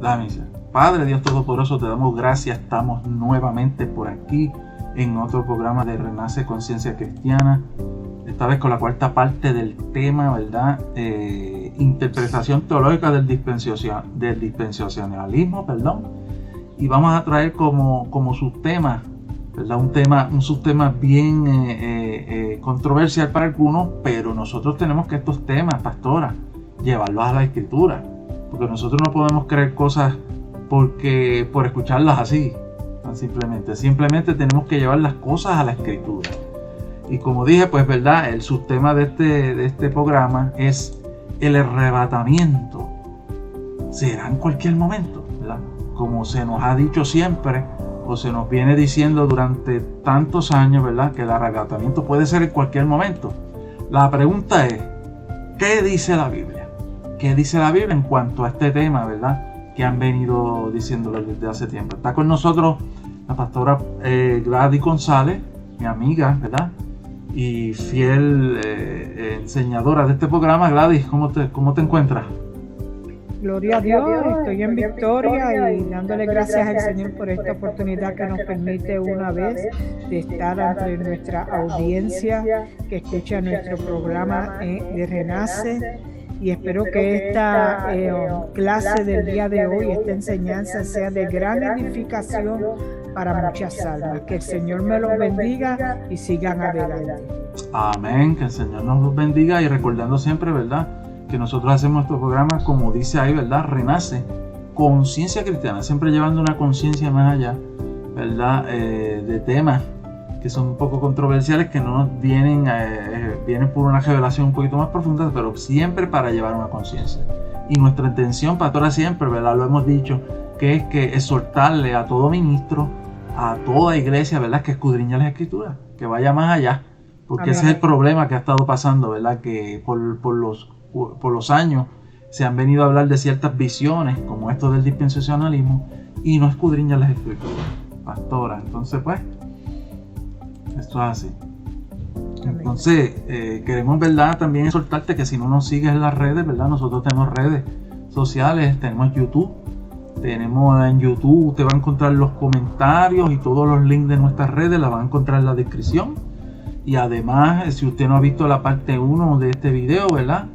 La misa. Padre Dios Todopoderoso, te damos gracias. Estamos nuevamente por aquí en otro programa de Renace Conciencia Cristiana. Esta vez con la cuarta parte del tema, ¿verdad? Interpretación teológica del dispensacionalismo, Y vamos a traer como subtema, ¿verdad? Un subtema bien controversial para algunos, pero nosotros tenemos que estos temas, pastora, llevarlos a la Escritura. Porque nosotros no podemos creer cosas por escucharlas así, simplemente tenemos que llevar las cosas a la Escritura. Y como dije, pues verdad, el subtema de este programa es el arrebatamiento. Será en cualquier momento, ¿verdad? Como se nos ha dicho siempre, o se nos viene diciendo durante tantos años, ¿verdad? Que el arrebatamiento puede ser en cualquier momento. La pregunta es, ¿qué dice la Biblia? ¿Qué dice la Biblia en cuanto a este tema, verdad? Que han venido diciéndolo desde hace tiempo. Está con nosotros la pastora Gladys González, mi amiga, ¿verdad? Y fiel enseñadora de este programa. Gladys, ¿cómo te encuentras? Gloria a Dios, estoy en victoria y dándole gracias al Señor por esta oportunidad que nos permite una vez de estar ante nuestra audiencia que escucha nuestro programa de Renace. Y espero que esta clase del día de hoy, esta enseñanza, sea de gran edificación para muchas almas. Que el Señor me los bendiga y sigan adelante. Amén, que el Señor nos los bendiga. Y recordando siempre, ¿verdad?, que nosotros hacemos nuestro programa, como dice ahí, ¿verdad?, Renace, conciencia cristiana, siempre llevando una conciencia más allá, ¿verdad?, de temas que son un poco controversiales, que no nos vienen por una revelación un poquito más profunda, pero siempre para llevar una conciencia. Y nuestra intención, pastora, siempre, ¿verdad?, lo hemos dicho, que es que exhortarle a todo ministro, a toda iglesia, ¿verdad?, que escudriñe las Escrituras, que vaya más allá, porque Amén. Ese es el problema que ha estado pasando, ¿verdad?, que por los años se han venido a hablar de ciertas visiones, como esto del dispensacionalismo, y no escudriñan las Escrituras, pastora. Entonces, pues, esto es así. Entonces, queremos, ¿verdad?, también exhortarte que si no nos sigues en las redes, ¿verdad?, nosotros tenemos redes sociales, tenemos YouTube. En YouTube te va a encontrar los comentarios y todos los links de nuestras redes, la van a encontrar en la descripción. Y además, si usted no ha visto la parte 1 de este video, ¿verdad?,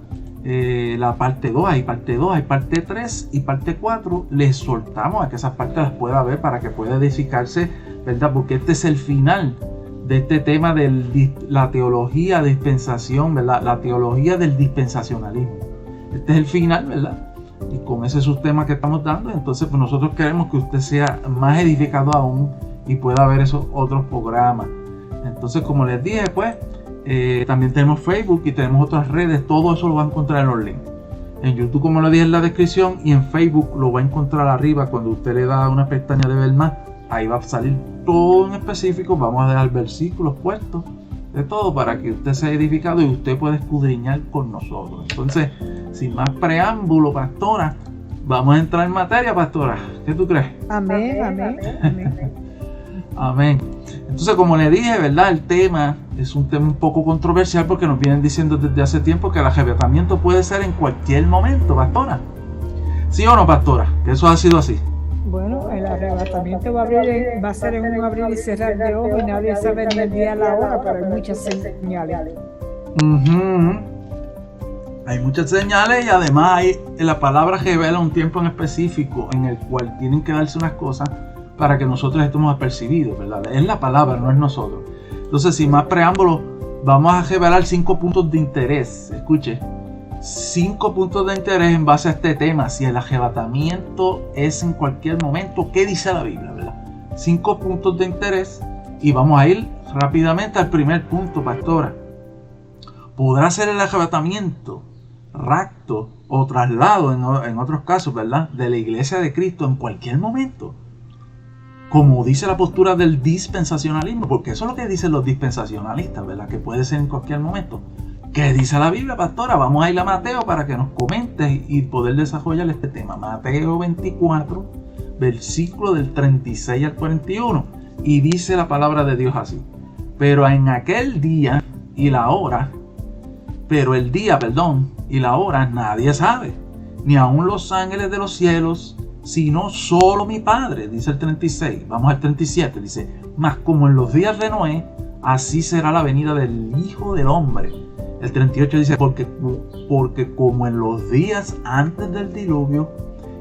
la parte 2, hay parte 2, hay parte 3 y parte 4, le exhortamos a que esas partes las pueda ver para que pueda edificarse, ¿verdad?, porque este es el final de este tema de la teología de dispensación, ¿verdad?, la teología del dispensacionalismo. Este es el final, ¿verdad?, y con ese subtema que estamos dando, entonces pues nosotros queremos que usted sea más edificado aún y pueda ver esos otros programas. Entonces, como les dije, pues también tenemos Facebook y tenemos otras redes. Todo eso lo va a encontrar en los links. En YouTube, como lo dije en la descripción, y en Facebook lo va a encontrar arriba. Cuando usted le da una pestaña de ver más, ahí va a salir todo en específico. Vamos a dejar versículos puestos de todo para que usted sea edificado y usted pueda escudriñar con nosotros. Entonces, sin más preámbulo, pastora, vamos a entrar en materia, pastora. ¿Qué tú crees? Amén, amén, amén. Amén. Entonces, como le dije, ¿verdad?, el tema es un tema un poco controversial porque nos vienen diciendo desde hace tiempo que el arrebatamiento puede ser en cualquier momento, pastora. ¿Sí o no, pastora? Que eso ha sido así. Bueno, el arrebatamiento va a ser en un abrir y cerrar de ojos y nadie sabe ni el día ni la hora, pero hay muchas señales. Hay muchas señales y además la palabra revela un tiempo en específico en el cual tienen que darse unas cosas para que nosotros estemos apercibidos, ¿verdad? Es la palabra, no es nosotros. Entonces, sin más preámbulos, vamos a revelar 5 puntos de interés. Escuche, 5 puntos de interés en base a este tema. Si el arrebatamiento es en cualquier momento, ¿qué dice la Biblia, verdad? 5 puntos de interés y vamos a ir rápidamente al primer punto, pastora. ¿Podrá ser el arrebatamiento, rapto o traslado en otros casos, ¿verdad?, de la iglesia de Cristo en cualquier momento? Como dice la postura del dispensacionalismo, porque eso es lo que dicen los dispensacionalistas, ¿verdad?, que puede ser en cualquier momento. ¿Qué dice la Biblia, pastora? Vamos a ir a Mateo para que nos comente y poder desarrollar este tema. Mateo 24, versículo del 36 al 41. Y dice la palabra de Dios así: pero en aquel día y la hora, y la hora nadie sabe, ni aun los ángeles de los cielos, sino solo mi Padre, dice el 36. Vamos al 37, dice, mas como en los días de Noé, así será la venida del Hijo del Hombre. El 38 dice, porque como en los días antes del diluvio,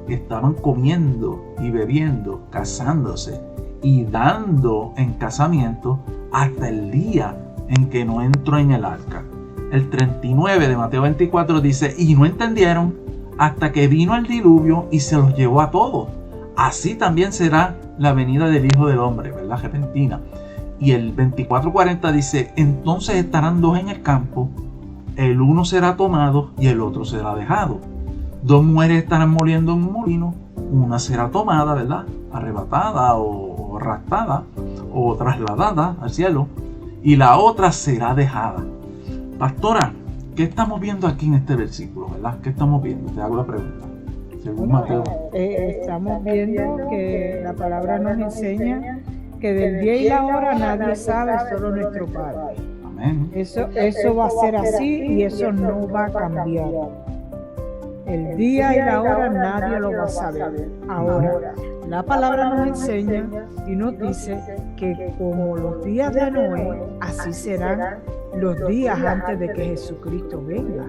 estaban comiendo y bebiendo, casándose y dando en casamiento hasta el día en que no entró en el arca. El 39 de Mateo 24 dice, y no entendieron hasta que vino el diluvio y se los llevó a todos. Así también será la venida del Hijo del Hombre, ¿verdad? Repentina. Y el 24:40 dice, entonces estarán dos en el campo, el uno será tomado y el otro será dejado. Dos mujeres estarán moliendo en un molino, una será tomada, ¿verdad? Arrebatada o raptada o trasladada al cielo, y la otra será dejada. Pastora, ¿qué estamos viendo aquí en este versículo, verdad? ¿Qué estamos viendo? Te hago la pregunta. Según Mateo. Estamos viendo que la palabra nos enseña que del día y la hora nadie sabe, solo nuestro Padre. Amén. Eso va a ser así y eso no va a cambiar. El día y la hora nadie lo va a saber. Ahora, la palabra nos enseña y nos dice que como los días de Noé, así serán los días antes de que Jesucristo venga.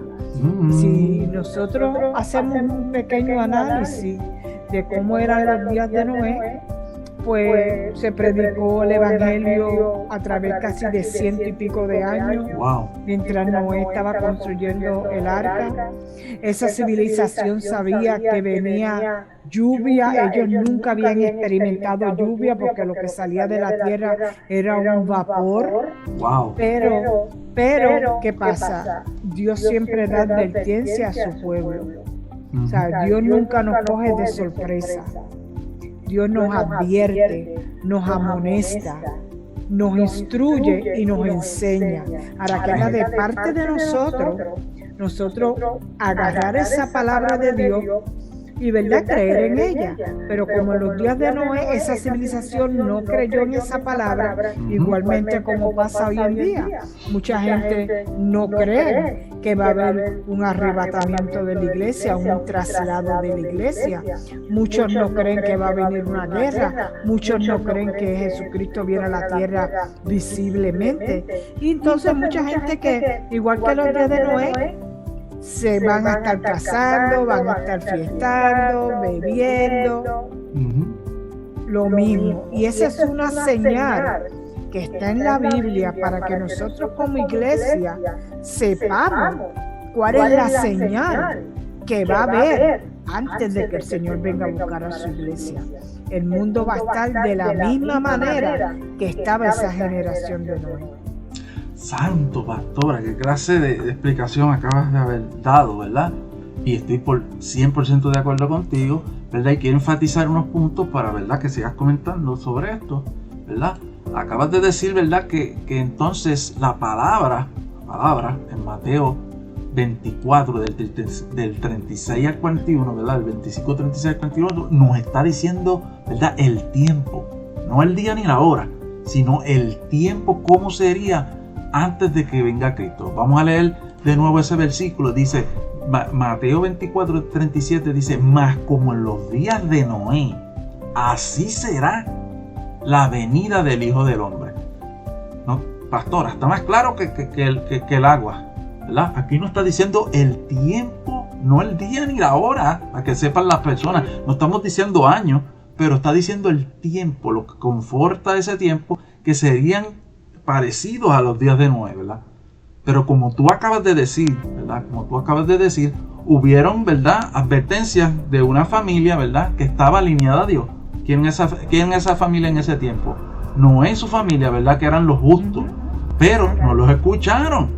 Si nosotros hacemos un pequeño análisis de cómo eran los días de Noé, pues se predicó el Evangelio a través casi de 100 y pico de años, mientras Noé estaba construyendo el arca. Esa civilización sabía que venía lluvia, ellos nunca habían experimentado lluvia porque lo que salía de la tierra era un vapor. Pero, ¿qué pasa? Dios siempre da advertencia a su pueblo. O sea, Dios nunca nos coge de sorpresa. Dios nos advierte, nos amonesta, nos instruye y nos enseña. Ahora queda de parte de nosotros agarrar esa palabra de Dios y verdad creer en ella. Pero como en los días de Noé esa civilización no creyó en esa palabra, igualmente como pasa hoy en día, mucha gente no cree que va a haber un arrebatamiento de la iglesia, un traslado de la iglesia. Muchos no creen que va a venir una guerra, muchos no creen que Jesucristo viene a la tierra visiblemente. Y entonces mucha gente que, igual que los días de Noé, se van a estar casando, van a estar fiestando, bebiendo, lo mismo. Y esa es una señal que está en la Biblia para que nosotros como iglesia sepamos cuál es la señal que va a haber antes de que el Señor venga a buscar a su iglesia. El mundo va a estar de la misma manera que estaba esa generación de Noé. Santo, pastora, qué clase de explicación acabas de haber dado, ¿verdad? Y estoy por 100% de acuerdo contigo, ¿verdad? Y quiero enfatizar unos puntos para, ¿verdad?, que sigas comentando sobre esto, ¿verdad? Acabas de decir, ¿verdad?, que entonces la palabra en Mateo 24, del 36 al 41, ¿verdad? El 25, 36 al 41, nos está diciendo, ¿verdad?, el tiempo, no el día ni la hora, sino el tiempo, cómo sería antes de que venga Cristo. Vamos a leer de nuevo ese versículo. Dice, Mateo 24, 37 dice, mas como en los días de Noé, así será la venida del Hijo del Hombre. No, pastora, está más claro que el agua, ¿verdad? Aquí no está diciendo el tiempo, no el día ni la hora, para que sepan las personas. No estamos diciendo años, pero está diciendo el tiempo, lo que conforta ese tiempo, que serían parecidos a los días de Noé, ¿verdad? Pero como tú acabas de decir, ¿verdad? Hubieron, ¿verdad?, advertencias de una familia, ¿verdad?, que estaba alineada a Dios. ¿Quién es esa familia en ese tiempo? Noé y su familia, ¿verdad?, que eran los justos. Pero no los escucharon.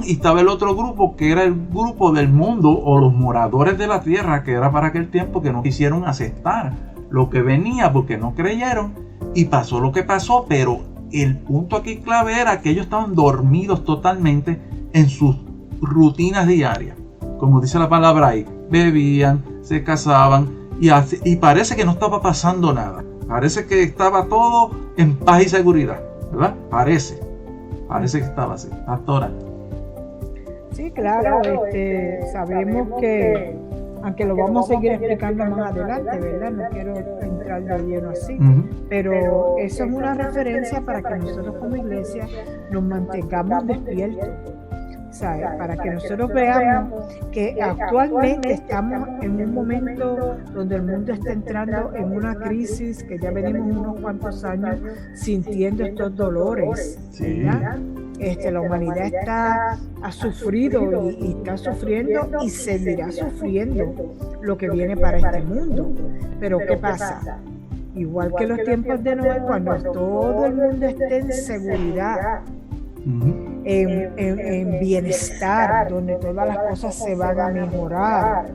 Y estaba el otro grupo, que era el grupo del mundo o los moradores de la tierra, que era para aquel tiempo, que no quisieron aceptar lo que venía porque no creyeron. Y pasó lo que pasó, pero el punto aquí clave era que ellos estaban dormidos totalmente en sus rutinas diarias. Como dice la palabra ahí, bebían, se casaban y parece que no estaba pasando nada. Parece que estaba todo en paz y seguridad, ¿verdad? Parece que estaba así. Pastora. Sí, claro, sabemos que aunque lo vamos a seguir explicando más adelante, ¿verdad? No quiero entrar de lleno así, pero eso es una referencia para que nosotros como iglesia nos mantengamos despiertos, ¿sabes? Para que nosotros veamos que actualmente estamos en un momento donde el mundo está entrando en una crisis, que ya venimos unos cuantos años sintiendo estos dolores, ¿verdad? La humanidad ha sufrido y está sufriendo y seguirá sufriendo lo que viene para este mundo. Pero ¿qué pasa? Igual que los tiempos de Noé, cuando todo el mundo esté en seguridad, en bienestar, donde todas las cosas se van a mejorar.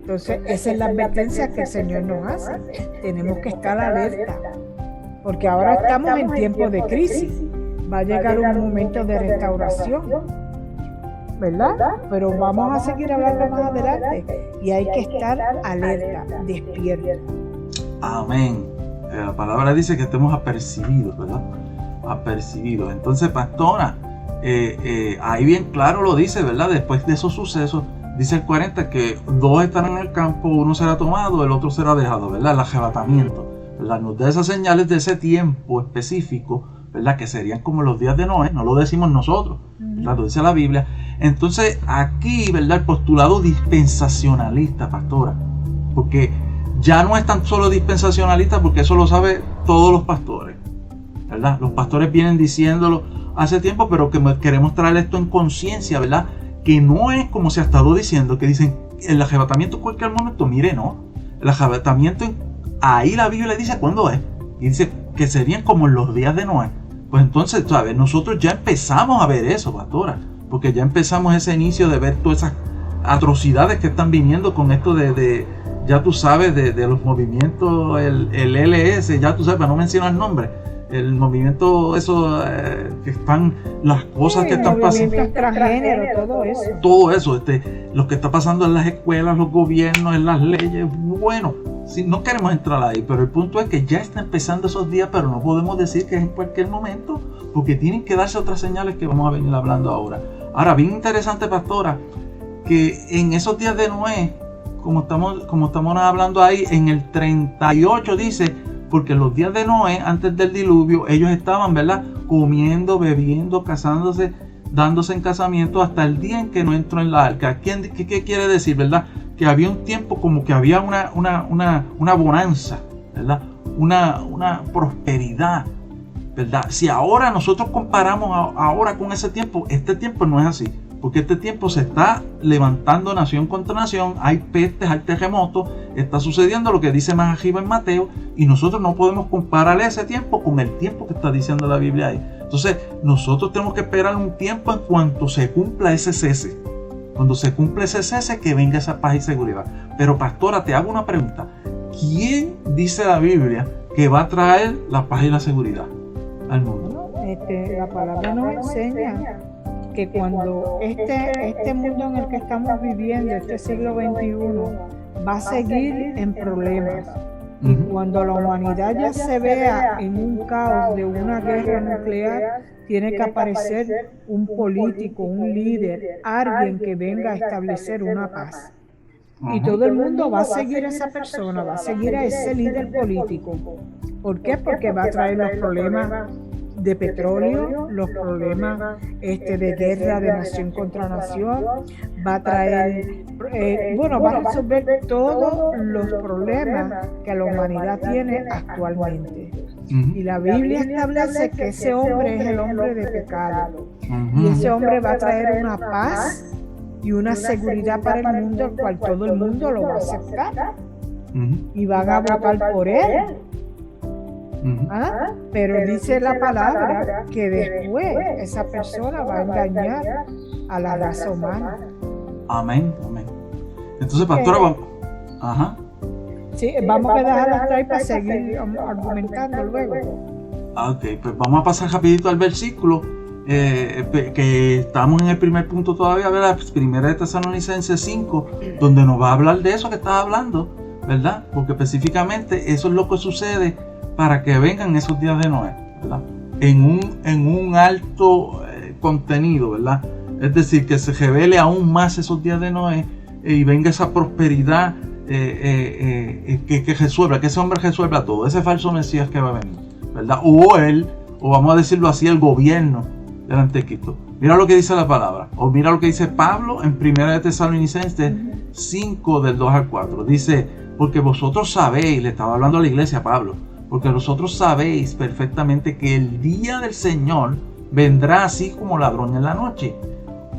Entonces, esa es la advertencia que el Señor nos hace. Tenemos que estar alerta, porque ahora estamos en tiempos de crisis. Va a llegar un momento de restauración, ¿verdad? Pero vamos a seguir hablando más adelante y hay que estar alerta, despierta. Amén. La palabra dice que estemos apercibidos, ¿verdad? Apercibidos. Entonces, pastora, ahí bien claro lo dice, ¿verdad? Después de esos sucesos, dice el 40 que 2 estarán en el campo, 1 será tomado, el otro será dejado, ¿verdad? El arrebatamiento, ¿verdad? Nos da esas señales de ese tiempo específico, ¿verdad? Que serían como los días de Noé, no lo decimos nosotros, ¿verdad? Lo dice la Biblia. Entonces aquí, ¿verdad? El postulado dispensacionalista, pastora, porque ya no es tan solo dispensacionalista, porque eso lo saben todos los pastores, ¿verdad? Los pastores vienen diciéndolo hace tiempo, pero que queremos traer esto en conciencia, ¿verdad? Que no es como se ha estado diciendo, que dicen el arrebatamiento en cualquier momento. Mire, no, el arrebatamiento, ahí la Biblia dice cuándo es, y dice que serían como en los días de Noé. Pues entonces, ¿sabes? Nosotros ya empezamos a ver eso, pastora, porque ya empezamos ese inicio de ver todas esas atrocidades que están viniendo con esto de ya tú sabes, de los movimientos, el LS, ya tú sabes, para no mencionar el nombre, el movimiento, eso, que están, las cosas que están pasando. Transgénero, todo eso, lo que está pasando en las escuelas, los gobiernos, en las leyes, bueno. Sí, no queremos entrar ahí, pero el punto es que ya está empezando esos días, pero no podemos decir que es en cualquier momento, porque tienen que darse otras señales que vamos a venir hablando ahora. Ahora, bien interesante, pastora, que en esos días de Noé, como estamos hablando ahí, en el 38 dice, porque en los días de Noé, antes del diluvio, ellos estaban, ¿verdad? Comiendo, bebiendo, casándose, dándose en casamiento hasta el día en que no entró en la arca. ¿Qué quiere decir, verdad? Que había un tiempo como que había una bonanza, ¿verdad? Una prosperidad, ¿verdad? Si ahora nosotros comparamos ahora con ese tiempo, este tiempo no es así, porque este tiempo se está levantando nación contra nación, hay pestes, hay terremotos, está sucediendo lo que dice más arriba en Mateo, y nosotros no podemos comparar ese tiempo con el tiempo que está diciendo la Biblia ahí. Entonces, nosotros tenemos que esperar un tiempo en cuanto se cumpla ese cese. Cuando se cumple ese cese, que venga esa paz y seguridad. Pero pastora, te hago una pregunta. ¿Quién dice la Biblia que va a traer la paz y la seguridad al mundo? La palabra nos enseña que cuando este mundo en el que estamos viviendo, este siglo XXI, va a seguir en problemas. Y cuando la humanidad ya se vea en un caos de una guerra nuclear, tiene que aparecer un político, un líder, alguien que venga a establecer una paz. Y todo el mundo va a seguir a esa persona, va a seguir a ese líder político. ¿Por qué? Porque va a traer los problemas de petróleo, los problemas de guerra de nación contra nación, va a traer, va a resolver todos los problemas que la humanidad tiene actualmente. Y la Biblia establece que ese hombre es el hombre de pecado. Y ese hombre va a traer una paz y una seguridad para el mundo, el cual todo el mundo lo va a aceptar. Y van a votar por él. Pero dice la palabra que después esa persona va a engañar a la raza humana. Amén. Entonces, pastora, vamos. Sí, vamos a dejar hasta ahí para seguir argumentando luego. Ok, pues vamos a pasar rapidito al versículo, que estamos en el primer punto todavía, ¿verdad? Primera de Tesalonicenses 5, donde nos va a hablar de eso que estás hablando, ¿verdad? Porque específicamente eso es lo que sucede para que vengan esos días de Noé, ¿verdad? En un alto contenido, ¿verdad? Es decir, que se revele aún más esos días de Noé, y venga esa prosperidad que resuelva, que ese hombre resuelva todo, ese falso Mesías que va a venir, ¿verdad? O él, o vamos a decirlo así, el gobierno del anticristo. Mira lo que dice la palabra, o mira lo que dice Pablo en 1 de Tesalonicenses 5 del 2 al 4. Dice, porque vosotros sabéis, le estaba hablando a la iglesia Pablo, porque vosotros sabéis perfectamente que el día del Señor vendrá así como ladrón en la noche.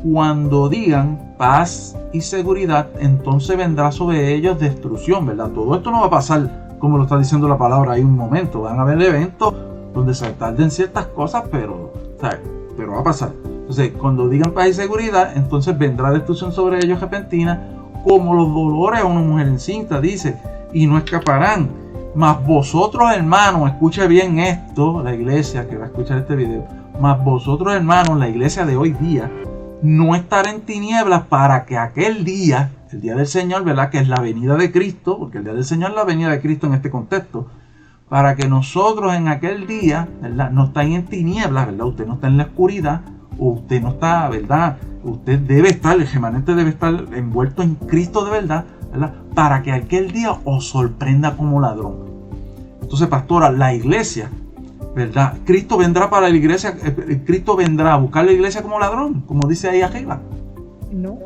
Cuando digan paz y seguridad, entonces vendrá sobre ellos destrucción, ¿verdad? Todo esto no va a pasar como lo está diciendo la palabra ahí un momento. Van a haber eventos donde se tarden ciertas cosas, pero va a pasar. Entonces, cuando digan paz y seguridad, entonces vendrá destrucción sobre ellos repentina, como los dolores a una mujer encinta, dice, y no escaparán. Mas vosotros, hermanos, escuche bien esto, la iglesia que va a escuchar este video, mas vosotros, hermanos, la iglesia de hoy día, no estar en tinieblas para que aquel día, el día del Señor, ¿verdad? Que es la venida de Cristo, porque el día del Señor es la venida de Cristo en este contexto, para que nosotros en aquel día, ¿verdad? No estáis en tinieblas, ¿verdad? Usted no está en la oscuridad, o usted no está, ¿verdad? Usted debe estar, el remanente debe estar envuelto en Cristo de verdad, ¿verdad? Para que aquel día os sorprenda como ladrón. Entonces, pastora, la iglesia, ¿verdad? Cristo vendrá para la iglesia, Cristo vendrá a buscar la iglesia como ladrón, como dice ahí arriba. No,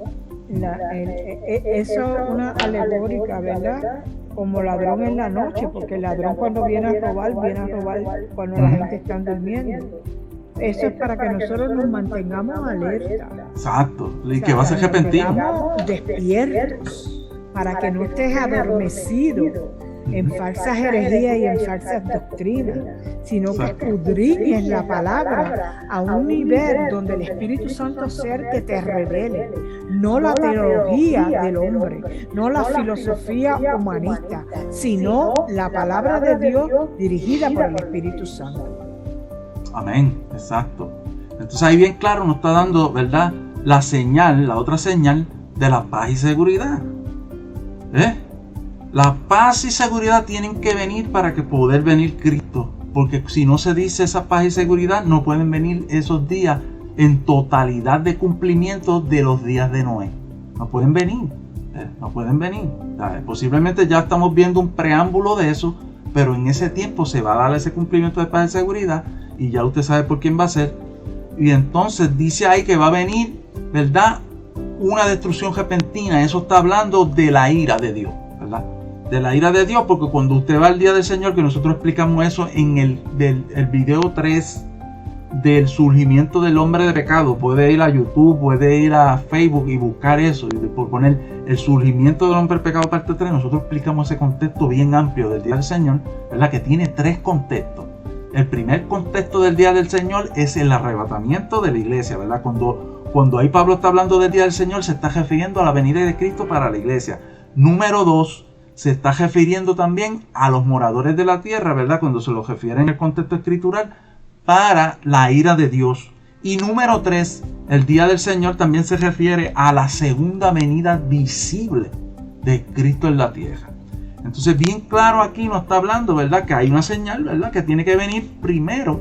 eso es una alegórica, ¿verdad? Como ladrón en la noche, porque el ladrón cuando viene a robar cuando la gente está durmiendo. Eso es para que nosotros nos mantengamos alerta. Exacto, y que va a ser repentino. Despiertos, para que no estés adormecido en falsas herejías y en falsas doctrinas, sino que escudriñes la palabra a un nivel donde el Espíritu Santo sea que te revele, no la teología del hombre, no la filosofía humanista, sino la palabra de Dios dirigida por el Espíritu Santo. Amén, exacto. Entonces ahí bien claro nos está dando, ¿verdad? La señal, la otra señal de la paz y seguridad. La paz y seguridad tienen que venir para que poder venir Cristo. Porque si no se dice esa paz y seguridad, no pueden venir esos días en totalidad de cumplimiento de los días de Noé. No pueden venir. No pueden venir. Posiblemente ya estamos viendo un preámbulo de eso, pero en ese tiempo se va a dar ese cumplimiento de paz y seguridad. Y ya usted sabe por quién va a ser. Y entonces dice ahí que va a venir, ¿verdad? Una destrucción repentina. Eso está hablando de la ira de Dios, ¿verdad? De la ira de Dios, porque cuando usted va al día del Señor, que nosotros explicamos eso en el video 3 del surgimiento del hombre de pecado, puede ir a YouTube, puede ir a Facebook y buscar eso, y por poner el surgimiento del hombre de pecado parte 3, nosotros explicamos ese contexto bien amplio del día del Señor, ¿verdad? Que tiene 3 contextos. El primer contexto del día del Señor es el arrebatamiento de la iglesia, ¿verdad? Cuando ahí Pablo está hablando del día del Señor, se está refiriendo a la venida de Cristo para la iglesia. Número 2, se está refiriendo también a los moradores de la tierra, ¿verdad? Cuando se lo refiere en el contexto escritural, para la ira de Dios. Y número 3, el día del Señor también se refiere a la segunda venida visible de Cristo en la tierra. Entonces, bien claro aquí nos está hablando, ¿verdad? Que hay una señal, ¿verdad? Que tiene que venir primero,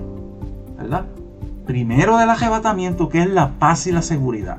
¿verdad? Primero del arrebatamiento, que es la paz y la seguridad.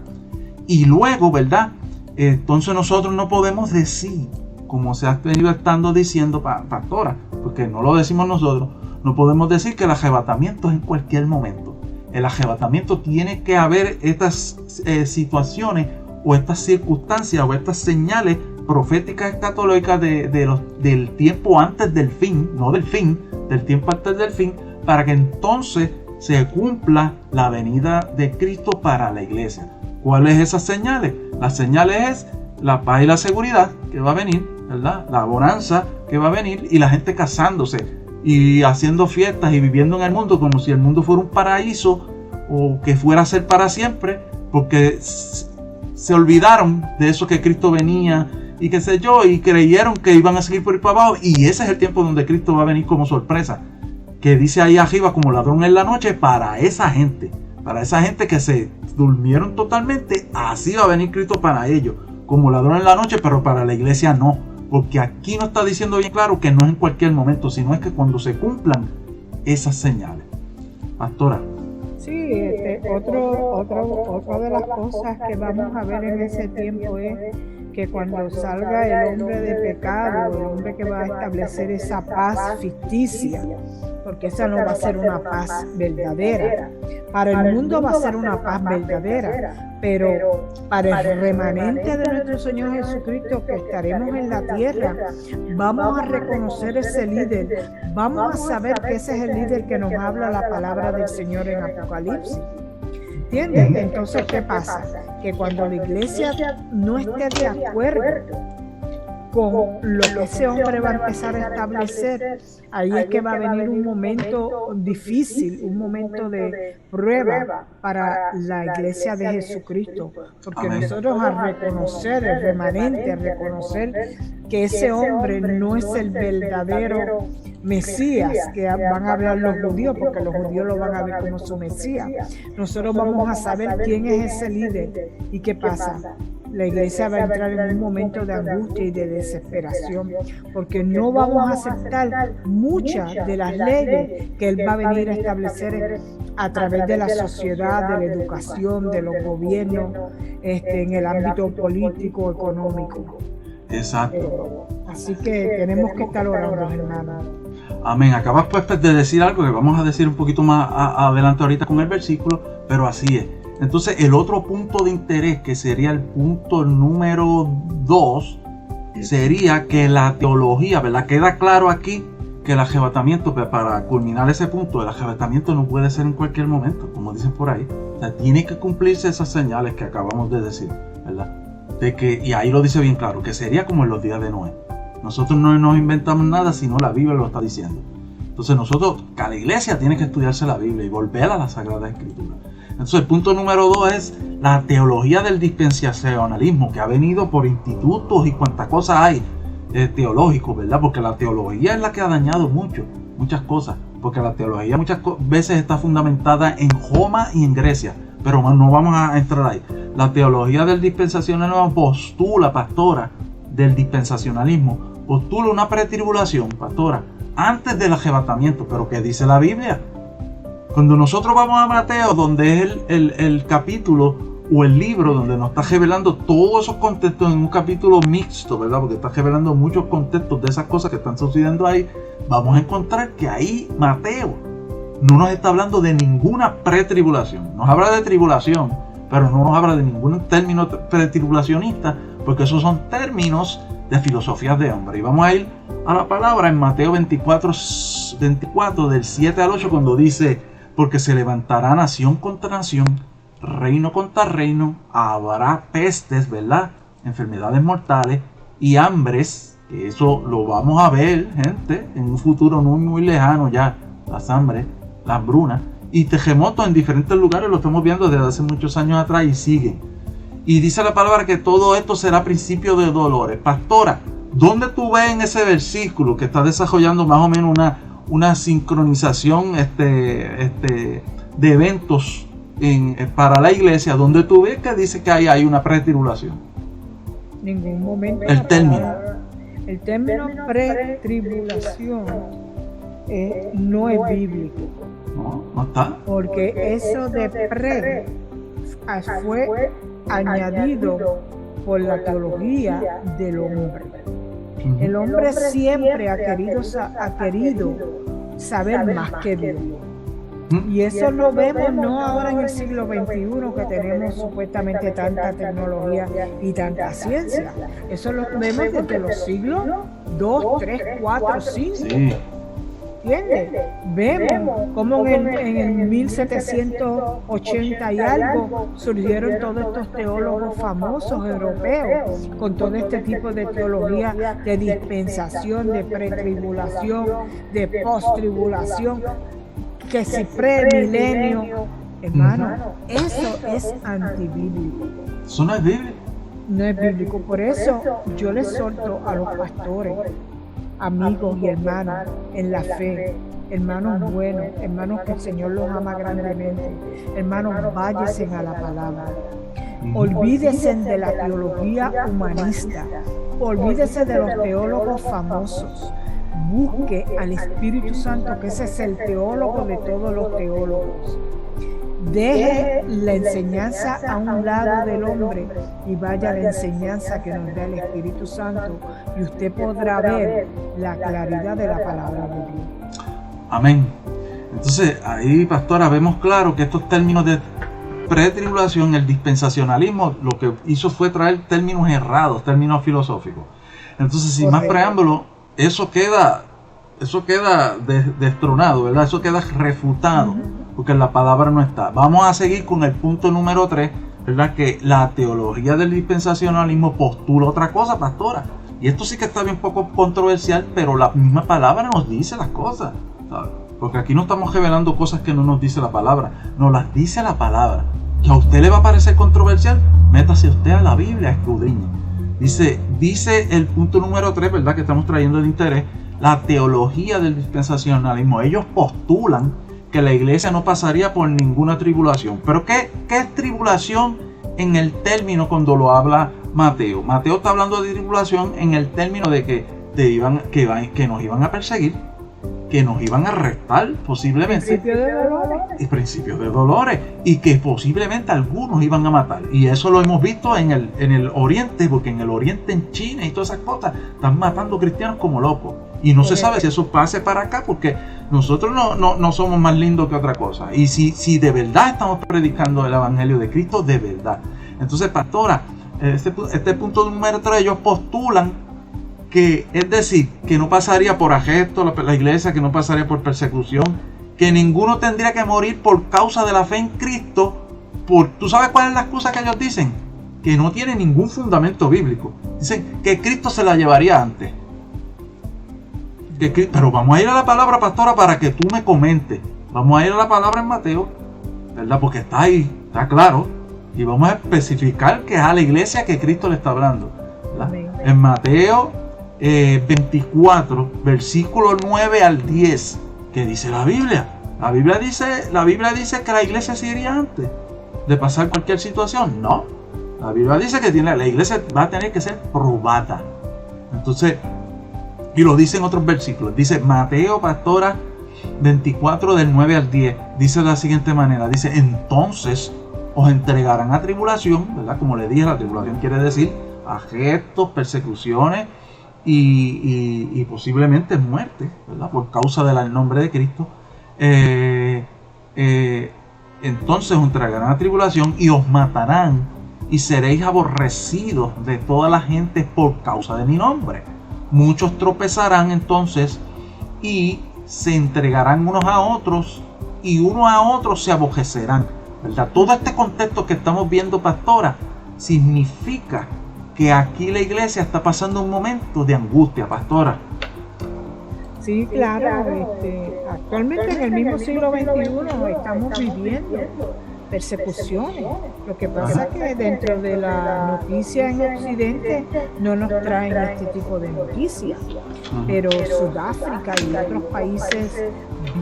Y luego, ¿verdad? Entonces nosotros no podemos decir, como se ha venido estando diciendo, pastora, porque no lo decimos nosotros, no podemos decir que el arrebatamiento es en cualquier momento. El arrebatamiento tiene que haber estas situaciones o estas circunstancias o estas señales proféticas escatológicas del tiempo antes del fin, no del fin, del tiempo antes del fin, para que entonces se cumpla la venida de Cristo para la iglesia. ¿Cuáles esas señales? Las señales es la paz y la seguridad que va a venir, ¿verdad? La bonanza que va a venir y la gente casándose y haciendo fiestas y viviendo en el mundo como si el mundo fuera un paraíso o que fuera a ser para siempre, porque se olvidaron de eso que Cristo venía y qué sé yo, y creyeron que iban a seguir por ir para abajo, y ese es el tiempo donde Cristo va a venir como sorpresa, que dice ahí arriba como ladrón en la noche para esa gente que se durmieron totalmente. Así va a venir Cristo para ellos, como ladrón en la noche, pero para la iglesia no, porque aquí nos está diciendo bien claro que no es en cualquier momento, sino es que cuando se cumplan esas señales. Pastora. Sí, otra de las cosas que vamos a ver en ese tiempo es que cuando salga el hombre de pecado, el hombre que va a establecer esa paz ficticia, porque esa no va a ser una paz verdadera. Para el mundo va a ser una paz verdadera, pero para el remanente de nuestro Señor Jesucristo que estaremos en la tierra, vamos a reconocer ese líder, vamos a saber que ese es el líder que nos habla la palabra del Señor en Apocalipsis. ¿Entiendes? Entonces, ¿qué pasa? Que cuando la iglesia no esté de acuerdo con lo que ese hombre va a empezar a establecer, ahí es que va a venir un momento difícil, un momento de prueba para la iglesia de Jesucristo, porque nosotros al reconocer el remanente, al reconocer que ese hombre no es el verdadero Mesías, que van a hablar los judíos, porque los judíos lo van a ver como su Mesías, nosotros vamos a saber quién es ese líder. ¿Y qué pasa? La iglesia va a entrar en un momento de angustia y de desesperación, porque no vamos a aceptar muchas de las leyes que él va a venir a establecer a través de la sociedad, de la educación, de los gobiernos, en el ámbito político, económico. Exacto. Así que tenemos que estar orando, hermanos. Amén. Acabas pues de decir algo que vamos a decir un poquito más adelante ahorita con el versículo, pero así es. Entonces, el otro punto de interés, que sería el punto número 2, sería que la teología, ¿verdad? Queda claro aquí que el arrebatamiento, para culminar ese punto, el arrebatamiento no puede ser en cualquier momento, como dicen por ahí. O sea, tiene que cumplirse esas señales que acabamos de decir, ¿verdad? De que, y ahí lo dice bien claro, que sería como en los días de Noé. Nosotros no nos inventamos nada, sino la Biblia lo está diciendo. Entonces nosotros, cada iglesia tiene que estudiarse la Biblia y volver a la Sagrada Escritura. Entonces el punto número 2 es la teología del dispensacionalismo, que ha venido por institutos y cuantas cosas hay teológicos, ¿verdad? Porque la teología es la que ha dañado muchas cosas, porque la teología muchas veces está fundamentada en Roma y en Grecia, pero no vamos a entrar ahí. La teología del dispensacionalismo postula, pastora, del dispensacionalismo, postula una pretribulación, pastora, antes del arrebatamiento. Pero ¿qué dice la Biblia? Cuando nosotros vamos a Mateo, donde es el capítulo o el libro donde nos está revelando todos esos contextos en un capítulo mixto, ¿verdad? Porque está revelando muchos contextos de esas cosas que están sucediendo ahí, vamos a encontrar que ahí Mateo no nos está hablando de ninguna pretribulación. Nos habla de tribulación, pero no nos habla de ningún término pretribulacionista, porque esos son términos de filosofías de hombre. Y vamos a ir a la palabra en Mateo 24 del 7 al 8, cuando dice: porque se levantará nación contra nación, reino contra reino, habrá pestes, ¿verdad? Enfermedades mortales y hambres, que eso lo vamos a ver, gente, en un futuro no muy lejano ya, las hambres, las hambrunas, y terremotos en diferentes lugares, lo estamos viendo desde hace muchos años atrás y siguen. Y dice la palabra que todo esto será principio de dolores. Pastora, ¿dónde tú ves en ese versículo que está desarrollando más o menos una sincronización de eventos para la iglesia, donde tú ves que dice que hay una pretribulación? Ningún momento. El término pretribulación no es bíblico. No está. Porque eso de pre fue añadido por la teología del hombre. El hombre siempre ha querido saber más que Dios. Y eso lo vemos no ahora en el siglo XXI, que tenemos supuestamente tanta tecnología y tanta ciencia. Eso lo vemos desde los siglos 2, 3, 4, 5. Sí. ¿Entiendes? Vemos cómo en el 1780 y algo surgieron todos estos teólogos famosos europeos con todo este tipo de teología de dispensación, de pretribulación, de posttribulación, que si premilenio. Hermano, eso es antibíblico. Eso no es bíblico. No es bíblico. Por eso yo les solto a los pastores, amigos y hermanos en la fe, hermanos buenos, hermanos que el Señor los ama grandemente, hermanos, váyanse a la palabra. Olvídense de la teología humanista, olvídense de los teólogos famosos. Busque al Espíritu Santo, que ese es el teólogo de todos los teólogos. Deje la enseñanza a un lado del hombre y vaya a la enseñanza que nos da el Espíritu Santo, y usted podrá ver la claridad de la palabra de Dios. Amén. Entonces, ahí, pastora, vemos claro que estos términos de pretribulación, el dispensacionalismo, lo que hizo fue traer términos errados, términos filosóficos. Entonces, sin más preámbulo, eso queda destronado, ¿verdad? Eso queda refutado, porque la palabra no está. Vamos a seguir con el punto número 3, ¿verdad? Que la teología del dispensacionalismo postula otra cosa, pastora. Y esto sí que está bien poco controversial, pero la misma palabra nos dice las cosas, ¿sabes? Porque aquí no estamos revelando cosas que no nos dice la palabra, nos las dice la palabra. Que a usted le va a parecer controversial, métase usted a la Biblia, escudriñe. Dice el punto número 3, ¿verdad? Que estamos trayendo de interés, la teología del dispensacionalismo. Ellos postulan que la iglesia no pasaría por ninguna tribulación. Pero ¿qué es tribulación en el término cuando lo habla Mateo? Mateo está hablando de tribulación en el término de que nos iban a perseguir, que nos iban a arrestar posiblemente. Principios de dolores. Y que posiblemente algunos iban a matar. Y eso lo hemos visto en el Oriente, porque en el Oriente, en China y todas esas cosas, están matando cristianos como locos. Y no se sabe si eso pase para acá, porque nosotros no somos más lindos que otra cosa. Y si de verdad estamos predicando el Evangelio de Cristo, de verdad. Entonces, pastora, este punto número 3, ellos postulan que, es decir, que no pasaría por arresto la iglesia, que no pasaría por persecución, que ninguno tendría que morir por causa de la fe en Cristo. ¿Tú sabes cuál es la excusa que ellos dicen? Que no tiene ningún fundamento bíblico. Dicen que Cristo se la llevaría antes. Pero vamos a ir a la palabra, pastora, para que tú me comentes. Vamos a ir a la palabra en Mateo, ¿verdad? Porque está ahí, está claro. Y vamos a especificar que es a la iglesia que Cristo le está hablando, ¿verdad? En Mateo 24, versículo 9 al 10, ¿qué dice la Biblia? La Biblia dice que la iglesia se iría antes de pasar cualquier situación. No, la Biblia dice que la iglesia va a tener que ser probada. Entonces, y lo dice en otros versículos. Dice Mateo, pastora, 24 del 9 al 10. Dice de la siguiente manera. Dice, entonces os entregarán a tribulación, ¿verdad? Como le dije, la tribulación quiere decir arrestos, persecuciones y posiblemente muerte, ¿verdad? Por causa del nombre de Cristo. Entonces os entregarán a tribulación y os matarán y seréis aborrecidos de toda la gente por causa de mi nombre. Muchos tropezarán entonces y se entregarán unos a otros y unos a otros se aborrecerán, ¿verdad? Todo este contexto que estamos viendo, pastora, significa que aquí la iglesia está pasando un momento de angustia, pastora. Sí, claro. Actualmente en el mismo siglo XXI estamos viviendo persecuciones. Lo que pasa es que dentro de la noticia en Occidente no nos traen este tipo de noticias, pero Sudáfrica y otros países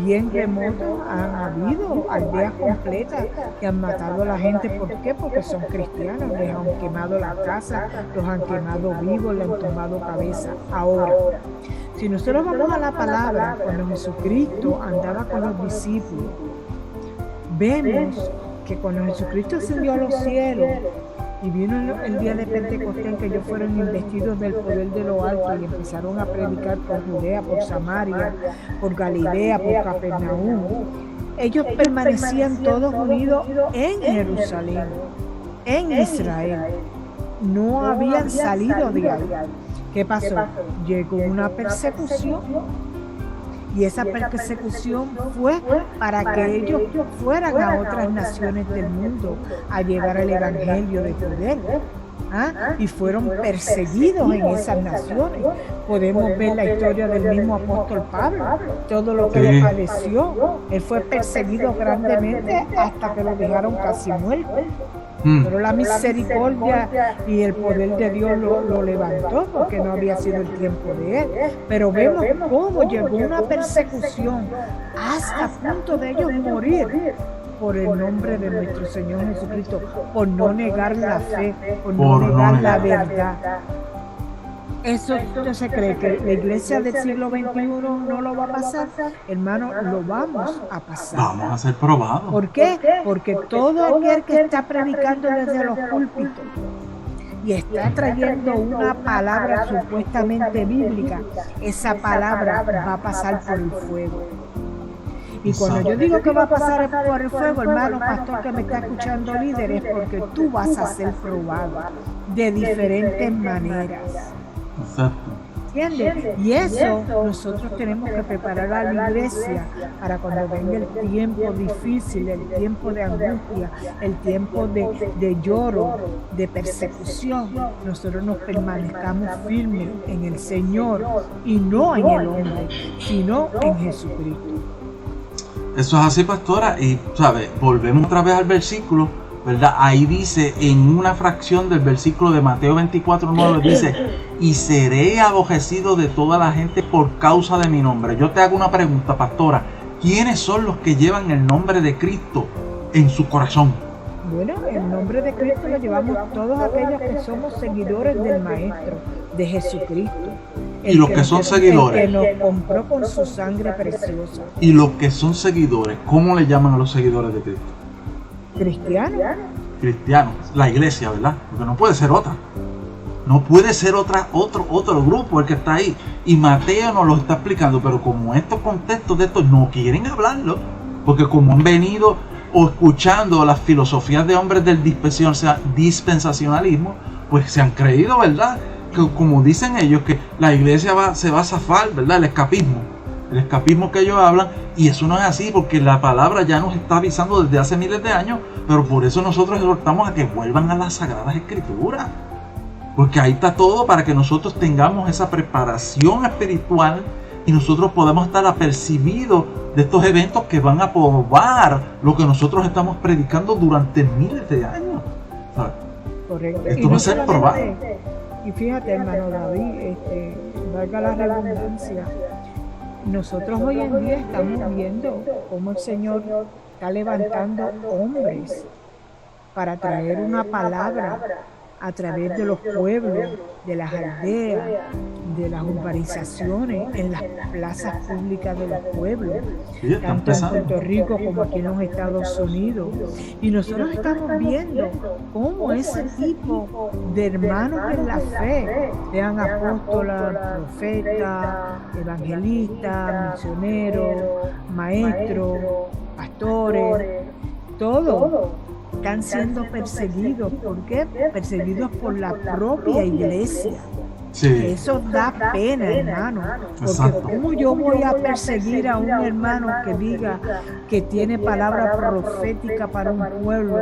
bien remotos han habido aldeas completas que han matado a la gente. ¿Por qué? Porque son cristianos, les han quemado la casa, los han quemado vivos, les han tomado cabeza. Ahora, si nosotros vamos a la palabra, cuando Jesucristo andaba con los discípulos, vemos que cuando Jesucristo ascendió a los cielos y vino el día de Pentecostés, en que ellos fueron investidos del poder de lo alto y empezaron a predicar por Judea, por Samaria, por Galilea, por Capernaum, ellos permanecían todos unidos en Jerusalén, en Israel. No habían salido de ahí. ¿Qué pasó? Llegó una persecución. Y esa persecución fue para que ellos fueran a otras naciones del mundo a llevar el evangelio de poder. Y fueron perseguidos en esas naciones. Podemos ver la historia del mismo apóstol Pablo, todo lo que le padeció. Él fue perseguido grandemente hasta que lo dejaron casi muerto. Pero la misericordia y el poder de Dios lo levantó, porque no había sido el tiempo de él. Pero vemos cómo llegó una persecución hasta el punto de ellos morir por el nombre de nuestro Señor Jesucristo, por no negar la fe, por no negar la verdad. ¿Eso usted se cree que la iglesia del siglo XXI no lo va a pasar? Hermano, lo vamos a pasar. Vamos a ser probados. ¿Por qué? Porque todo aquel que está predicando desde los púlpitos y está trayendo una palabra supuestamente bíblica, esa palabra va a pasar por el fuego. Y cuando yo digo que va a pasar por el fuego, hermano pastor que me está escuchando, líder, es porque tú vas a ser probado de diferentes maneras. Exacto. ¿Entiendes? Y eso nosotros tenemos que preparar a la iglesia para cuando venga el tiempo difícil, el tiempo de angustia, el tiempo de lloro, de persecución, nosotros nos permanezcamos firmes en el Señor y no en el hombre, sino en Jesucristo. Eso es así, pastora, y ¿sabe? Volvemos otra vez al versículo, ¿verdad? Ahí dice, en una fracción del versículo de Mateo 24:9, dice, y seré aborrecido de toda la gente por causa de mi nombre. Yo te hago una pregunta, pastora, ¿quiénes son los que llevan el nombre de Cristo en su corazón? Bueno, el nombre de Cristo lo llevamos todos aquellos que somos seguidores del Maestro, de Jesucristo. Y los que son seguidores. El que nos compró con su sangre preciosa. Y los que son seguidores, ¿cómo le llaman a los seguidores de Cristo? Cristianos. Cristianos, la iglesia, ¿verdad? Porque no puede ser otra. No puede ser otro grupo el que está ahí. Y Mateo nos lo está explicando, pero como estos contextos de estos no quieren hablarlo, porque como han venido o escuchando las filosofías de hombres del dispensacionalismo, pues se han creído, ¿verdad? Que como dicen ellos, que la iglesia se va a zafar, ¿verdad? El escapismo que ellos hablan, y eso no es así, porque la palabra ya nos está avisando desde hace miles de años, pero por eso nosotros exhortamos a que vuelvan a las Sagradas Escrituras, porque ahí está todo para que nosotros tengamos esa preparación espiritual y nosotros podamos estar apercibidos de estos eventos que van a probar lo que nosotros estamos predicando durante miles de años. ¿Sabes? Correcto. Esto va a ser probado. Y fíjate, hermano David, valga la redundancia, nosotros hoy en día estamos viendo cómo el Señor está levantando hombres para traer una palabra a través de los pueblos, de las aldeas, de las urbanizaciones, en las plazas públicas de los pueblos, Sí, tanto en Puerto Rico como aquí en los Estados Unidos. Y nosotros estamos viendo cómo ese tipo de hermanos en la fe, sean apóstolas, profetas, evangelistas, misioneros, maestros, pastores, todos están siendo perseguidos. ¿Por qué? Perseguidos por la propia iglesia. Sí. Eso da pena, hermano. Porque Exacto. ¿cómo yo voy a perseguir a un hermano que diga que tiene palabra profética para un pueblo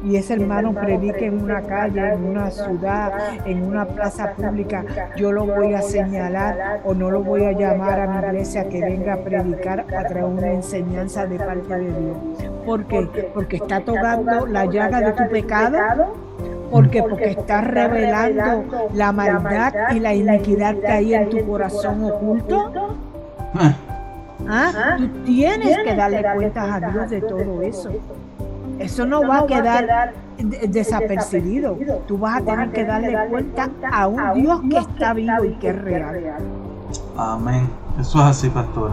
y ese hermano predique en una calle, en una ciudad, en una plaza pública? Yo lo voy a señalar o no lo voy a llamar a mi iglesia que venga a predicar a través de una enseñanza de parte de Dios. ¿Por qué? Porque está tocando la llaga de tu pecado. Porque está revelando la maldad y la iniquidad que hay en tu corazón oculto. Tú tienes que darle cuentas a Dios de todo eso. Eso no va a quedar desapercibido. Tú vas a tener que darle cuenta a un Dios que está vivo y que es real. Amén. Eso es así, pastora.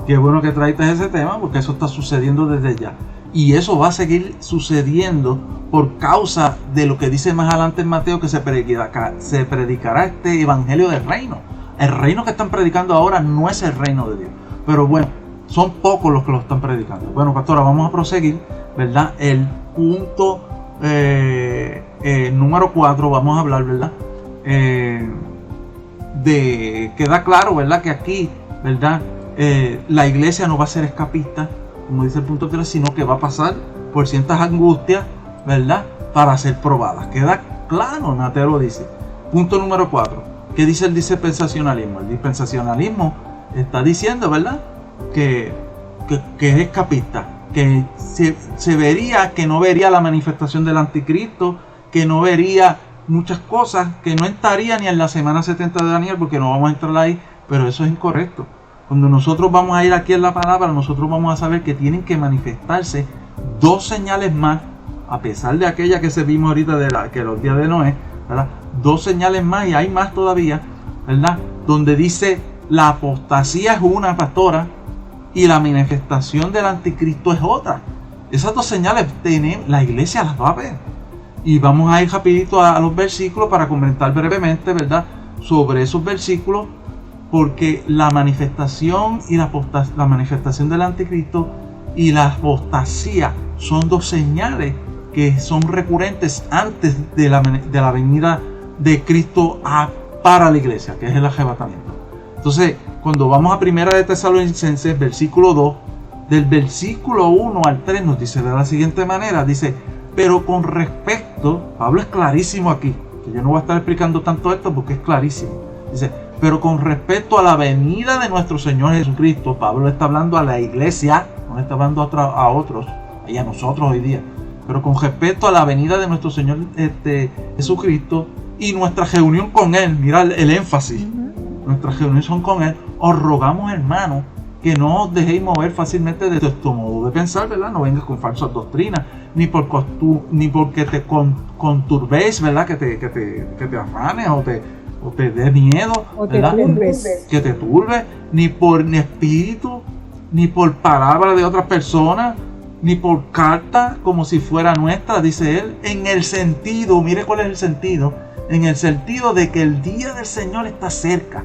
Qué bueno que traiste ese tema, porque eso está sucediendo desde ya. Y eso va a seguir sucediendo por causa de lo que dice más adelante en Mateo, que se predicará este evangelio del reino. El reino que están predicando ahora no es el reino de Dios. Pero bueno, son pocos los que lo están predicando. Bueno, pastora, vamos a proseguir, ¿verdad? El punto número 4, vamos a hablar, ¿verdad? Queda claro, ¿verdad? Que aquí, ¿verdad? La iglesia no va a ser escapista, como dice el punto 3, sino que va a pasar por ciertas angustias, ¿verdad? Para ser probadas. Queda claro, Mateo lo dice. Punto número 4. ¿Qué dice el dispensacionalismo? El dispensacionalismo está diciendo, ¿verdad? Que es escapista, que se vería, que no vería la manifestación del anticristo, que no vería muchas cosas, que no estaría ni en la semana 70 de Daniel, porque no vamos a entrar ahí, pero eso es incorrecto. Cuando nosotros vamos a ir aquí en la palabra, nosotros vamos a saber que tienen que manifestarse 2 señales más, a pesar de aquella que se vimos ahorita que los días de Noé, ¿verdad? 2 señales más, y hay más todavía, ¿verdad? Donde dice la apostasía es una, pastora, y la manifestación del anticristo es otra. Esas dos señales la iglesia las va a ver. Y vamos a ir rapidito a los versículos para comentar brevemente, ¿verdad?, sobre esos versículos, porque la manifestación y la manifestación del anticristo y la apostasía son dos señales que son recurrentes antes de la venida de Cristo para la iglesia, que es el arrebatamiento. Entonces, cuando vamos a Primera de Tesalonicenses, versículo 2, del versículo 1 al 3 nos dice de la siguiente manera, dice, pero con respecto, Pablo es clarísimo aquí, que yo no voy a estar explicando tanto esto porque es clarísimo, dice, pero con respecto a la venida de nuestro Señor Jesucristo, Pablo está hablando a la iglesia, no está hablando a otros, y a nosotros hoy día, pero con respecto a la venida de nuestro Señor Jesucristo y nuestra reunión con Él, mira el énfasis, nuestra reunión con Él, os rogamos, hermanos, que no os dejéis mover fácilmente de vuestro modo de pensar, ¿verdad? No vengas con falsas doctrinas, ni porque te conturbéis, ¿verdad? Que te afanes o te dé miedo, o te turbes. Que te turbes, ni por espíritu, ni por palabra de otras personas, ni por carta como si fuera nuestra, dice él, en el sentido, mire cuál es el sentido, en el sentido de que el día del Señor está cerca,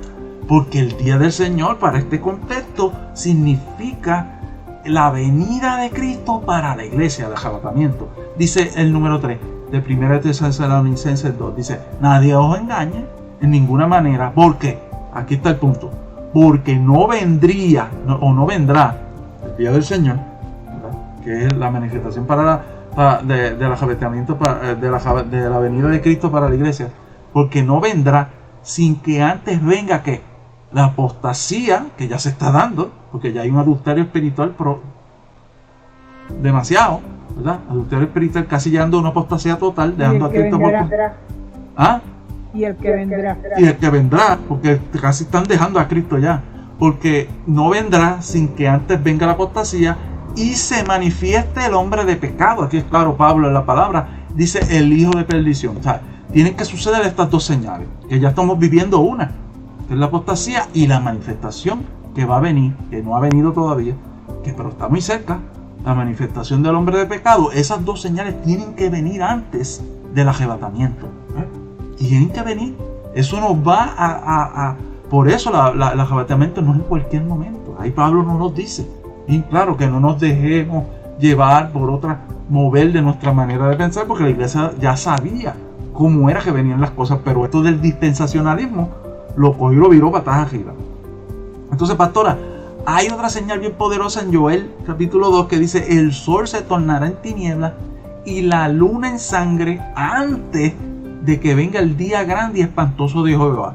porque el día del Señor para este contexto significa la venida de Cristo para la iglesia, el arrebatamiento. Dice el número 3 de 1 Tesalonicenses 2, dice, nadie os engañe en ninguna manera, porque, aquí está el punto, porque no vendrá el día del Señor, ¿verdad?, que es la manifestación del arrebatamiento, de la venida de Cristo para la iglesia, porque no vendrá sin que antes venga ¿qué? La apostasía, que ya se está dando, porque ya hay un adulterio espiritual demasiado, ¿verdad? Adulterio espiritual casi llegando a una apostasía total, dejando a Cristo por... ¿Ah? Y el que vendrá. Y el que vendrá, porque casi están dejando a Cristo ya, porque no vendrá sin que antes venga la apostasía y se manifieste el hombre de pecado. Aquí es claro, Pablo en la palabra dice el hijo de perdición. O sea, tienen que suceder estas dos señales, que ya estamos viviendo una, que es la apostasía, y la manifestación que va a venir, que no ha venido todavía, pero está muy cerca, la manifestación del hombre de pecado. Esas dos señales tienen que venir antes del arrebatamiento, tienen que venir. Eso nos va a por eso el arrebatamiento no es en cualquier momento. Ahí Pablo no nos dice, bien claro, que no nos dejemos llevar por mover de nuestra manera de pensar, porque la iglesia ya sabía cómo era que venían las cosas, pero esto del dispensacionalismo lo cogió y lo viró patas arriba. Entonces, pastora, hay otra señal bien poderosa en Joel capítulo 2 que dice, el sol se tornará en tinieblas y la luna en sangre antes de que venga el día grande y espantoso de Jehová.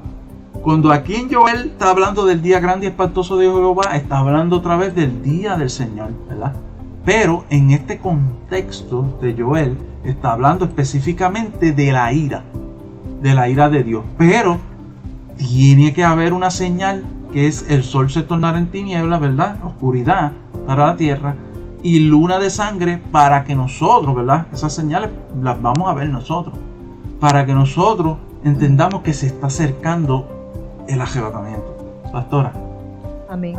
Cuando aquí en Joel está hablando del día grande y espantoso de Jehová, está hablando otra vez del día del Señor, ¿verdad? Pero en este contexto de Joel está hablando específicamente de la ira de Dios. Pero tiene que haber una señal, que es el sol se tornará en tinieblas, ¿verdad? Oscuridad para la tierra, y luna de sangre, para que nosotros, ¿verdad? Esas señales las vamos a ver nosotros, para que nosotros entendamos que se está acercando el arrebatamiento. Pastora. Amén.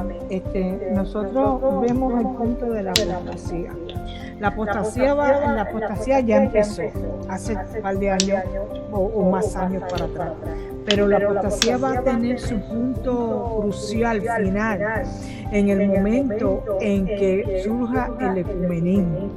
Nosotros vemos el punto de la apostasía. La apostasía ya empezó hace un par de años o más años para atrás. Pero la apostasía va a tener su punto crucial, final, en el momento en que surja el ecumenismo.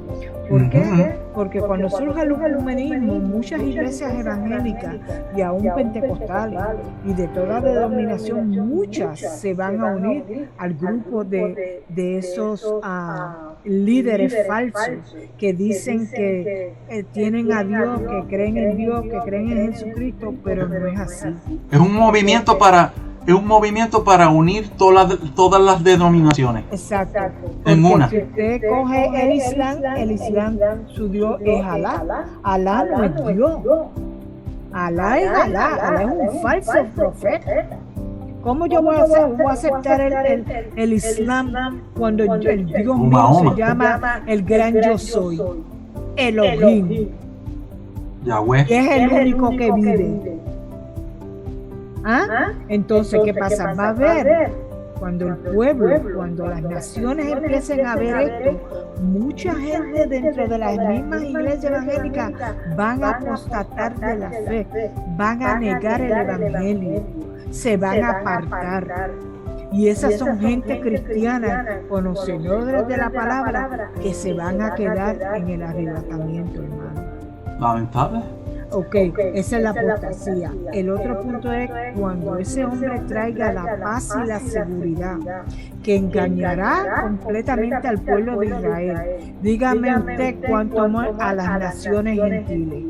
¿Por qué? Porque cuando surja el ecumenismo, muchas iglesias evangélicas y aún pentecostales y de toda denominación, muchas se van a unir al grupo de esos líderes falsos que dicen que tienen a Dios, que creen en Dios, que creen en Jesucristo, pero no es así. Es un movimiento para unir todas las denominaciones. Exacto. En una. Si usted coge el Islam, su Dios es Alá. Alá no es Dios. Alá es Alá. Alá es un falso profeta. ¿Cómo yo voy a aceptar el Islam cuando el Dios mío se llama el gran yo soy? Elohim. Yahweh. Que es el único que vive. Entonces, ¿qué pasa? Va a haber, cuando el pueblo, cuando las naciones empiecen a ver esto, mucha gente dentro de las mismas iglesias evangélicas van a apostatar de la fe, van a negar el evangelio, se van a apartar. Y esas son gente cristiana, conocedores de la palabra, que se van a quedar en el arrebatamiento, hermano. Lamentable. Ok, esa es la apostasía. El otro punto es cuando ese hombre traiga la paz y la seguridad, que engañará completamente al pueblo de Israel. Dígame usted cuánto amor a las naciones gentiles.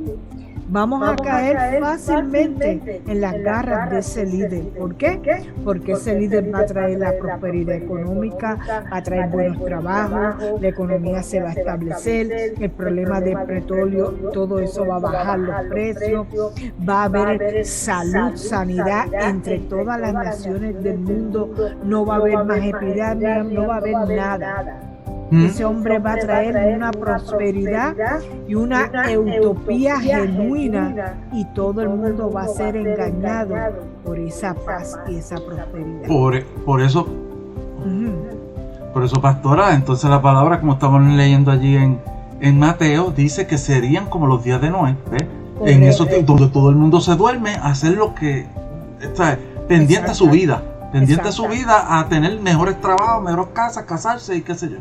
Vamos a caer fácilmente en las garras de ese líder. ¿Por qué? Porque ese líder va a traer la prosperidad económica, va a traer buenos trabajos, la economía se va a establecer, el problema del petróleo, todo eso va a bajar los precios, va a haber salud, sanidad entre todas las naciones del mundo, no va a haber más epidemia, no va a haber nada. Ese hombre va a traer una prosperidad y una utopía genuina, y todo el mundo va a ser engañado por esa paz y esa prosperidad. Por eso, pastora, entonces la palabra, como estamos leyendo allí en Mateo, dice que serían como los días de Noé, ¿ves? En esos tiempos donde todo el mundo se duerme, hacer lo que está pendiente a su vida, a tener mejores trabajos, mejores casas, casarse y qué sé yo.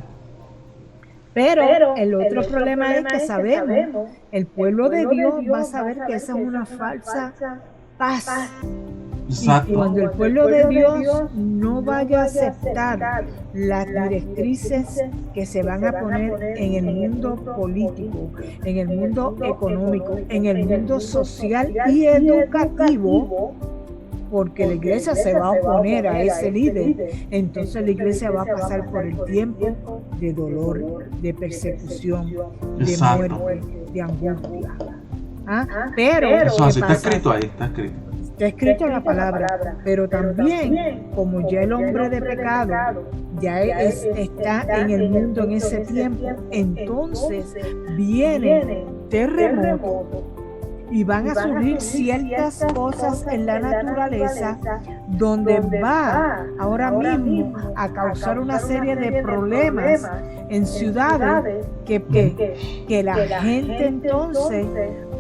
Pero el otro problema es que sabemos, el pueblo de Dios va a saber que esa es una falsa paz. Exacto. Y cuando el pueblo de Dios no vaya a aceptar las directrices que se van a poner en el mundo político, en el mundo económico, en el mundo social y educativo, porque la iglesia se va a oponer a ese líder, entonces la iglesia va a pasar por el tiempo de dolor, de persecución, de muerte, de angustia. Pero eso así está escrito ahí, está escrito en la palabra, pero también, como ya el hombre de pecado ya está en el mundo en ese tiempo, entonces viene terremoto. Y van a surgir ciertas cosas en la naturaleza donde va ahora mismo a causar una serie de problemas en ciudades que la gente entonces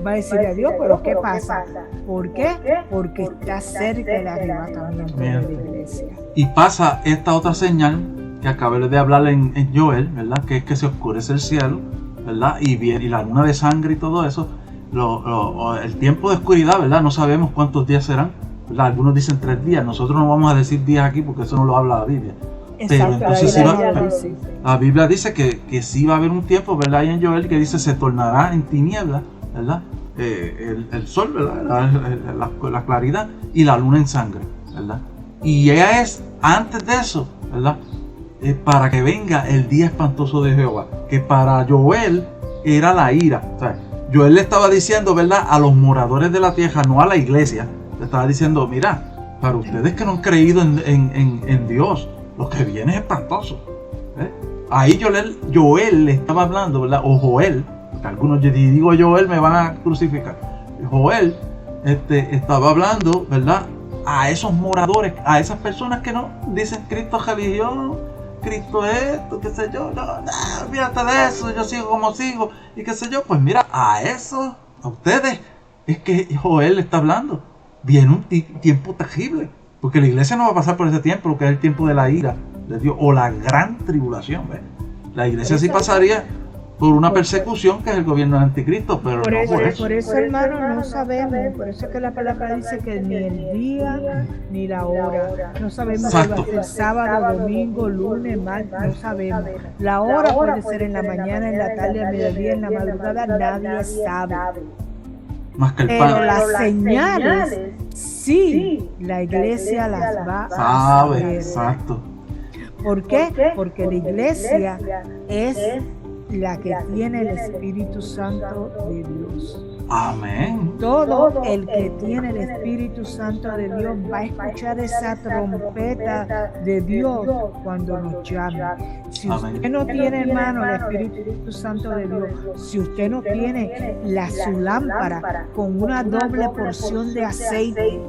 va a decir a Dios, pero ¿qué pasa? ¿Por qué? Porque está cerca el arrebatamiento de la iglesia. Y pasa esta otra señal que acabé de hablar en Joel, ¿verdad? Que es que se oscurece el cielo, ¿verdad? Y la luna de sangre y todo eso. El tiempo de oscuridad, ¿verdad? No sabemos cuántos días serán, ¿verdad? Algunos dicen 3 días, nosotros no vamos a decir días aquí porque eso no lo habla la Biblia. Pero entonces la Biblia dice que sí va a haber un tiempo, ¿verdad? Ahí en Joel que dice se tornará en tiniebla, ¿verdad? El sol, ¿verdad? La claridad y la luna en sangre, ¿verdad? Y ella es antes de eso, ¿verdad? Para que venga el día espantoso de Jehová, que para Joel era la ira, o sea, Joel le estaba diciendo, ¿verdad?, a los moradores de la tierra, no a la iglesia. Le estaba diciendo, mira, para ustedes que no han creído en Dios, lo que viene es espantoso. Ahí Joel le estaba hablando, ¿verdad? O Joel, porque algunos digo Joel me van a crucificar. Joel estaba hablando, ¿verdad?, a esos moradores, a esas personas que no dicen Cristo es religión, Cristo esto, qué sé yo, no, fíjate de eso, yo sigo como sigo, y qué sé yo, pues mira, a ustedes, es que Joel está hablando, viene un tiempo terrible, porque la iglesia no va a pasar por ese tiempo, lo que es el tiempo de la ira de Dios, o la gran tribulación, ¿ves? La iglesia sí pasaría por una persecución que es el gobierno del anticristo, pero por no eso, por eso. Por eso, hermano, no sabemos, por eso es que la palabra dice que ni el día ni la hora, no sabemos si va a ser sábado, domingo, lunes, martes, no sabemos. La hora puede ser en la mañana, en la tarde, a mediodía, en la madrugada, nadie sabe. Más que el pero pan. Las señales, sí, la iglesia las va a saber. Exacto. ¿Por qué? Porque la iglesia es la que tiene el Espíritu Santo de Dios. Amén. Todo el que tiene el Espíritu Santo de Dios va a escuchar esa trompeta de Dios cuando nos llame. Si usted no tiene, hermano, el Espíritu Santo de Dios, si usted no tiene su lámpara con una doble porción de aceite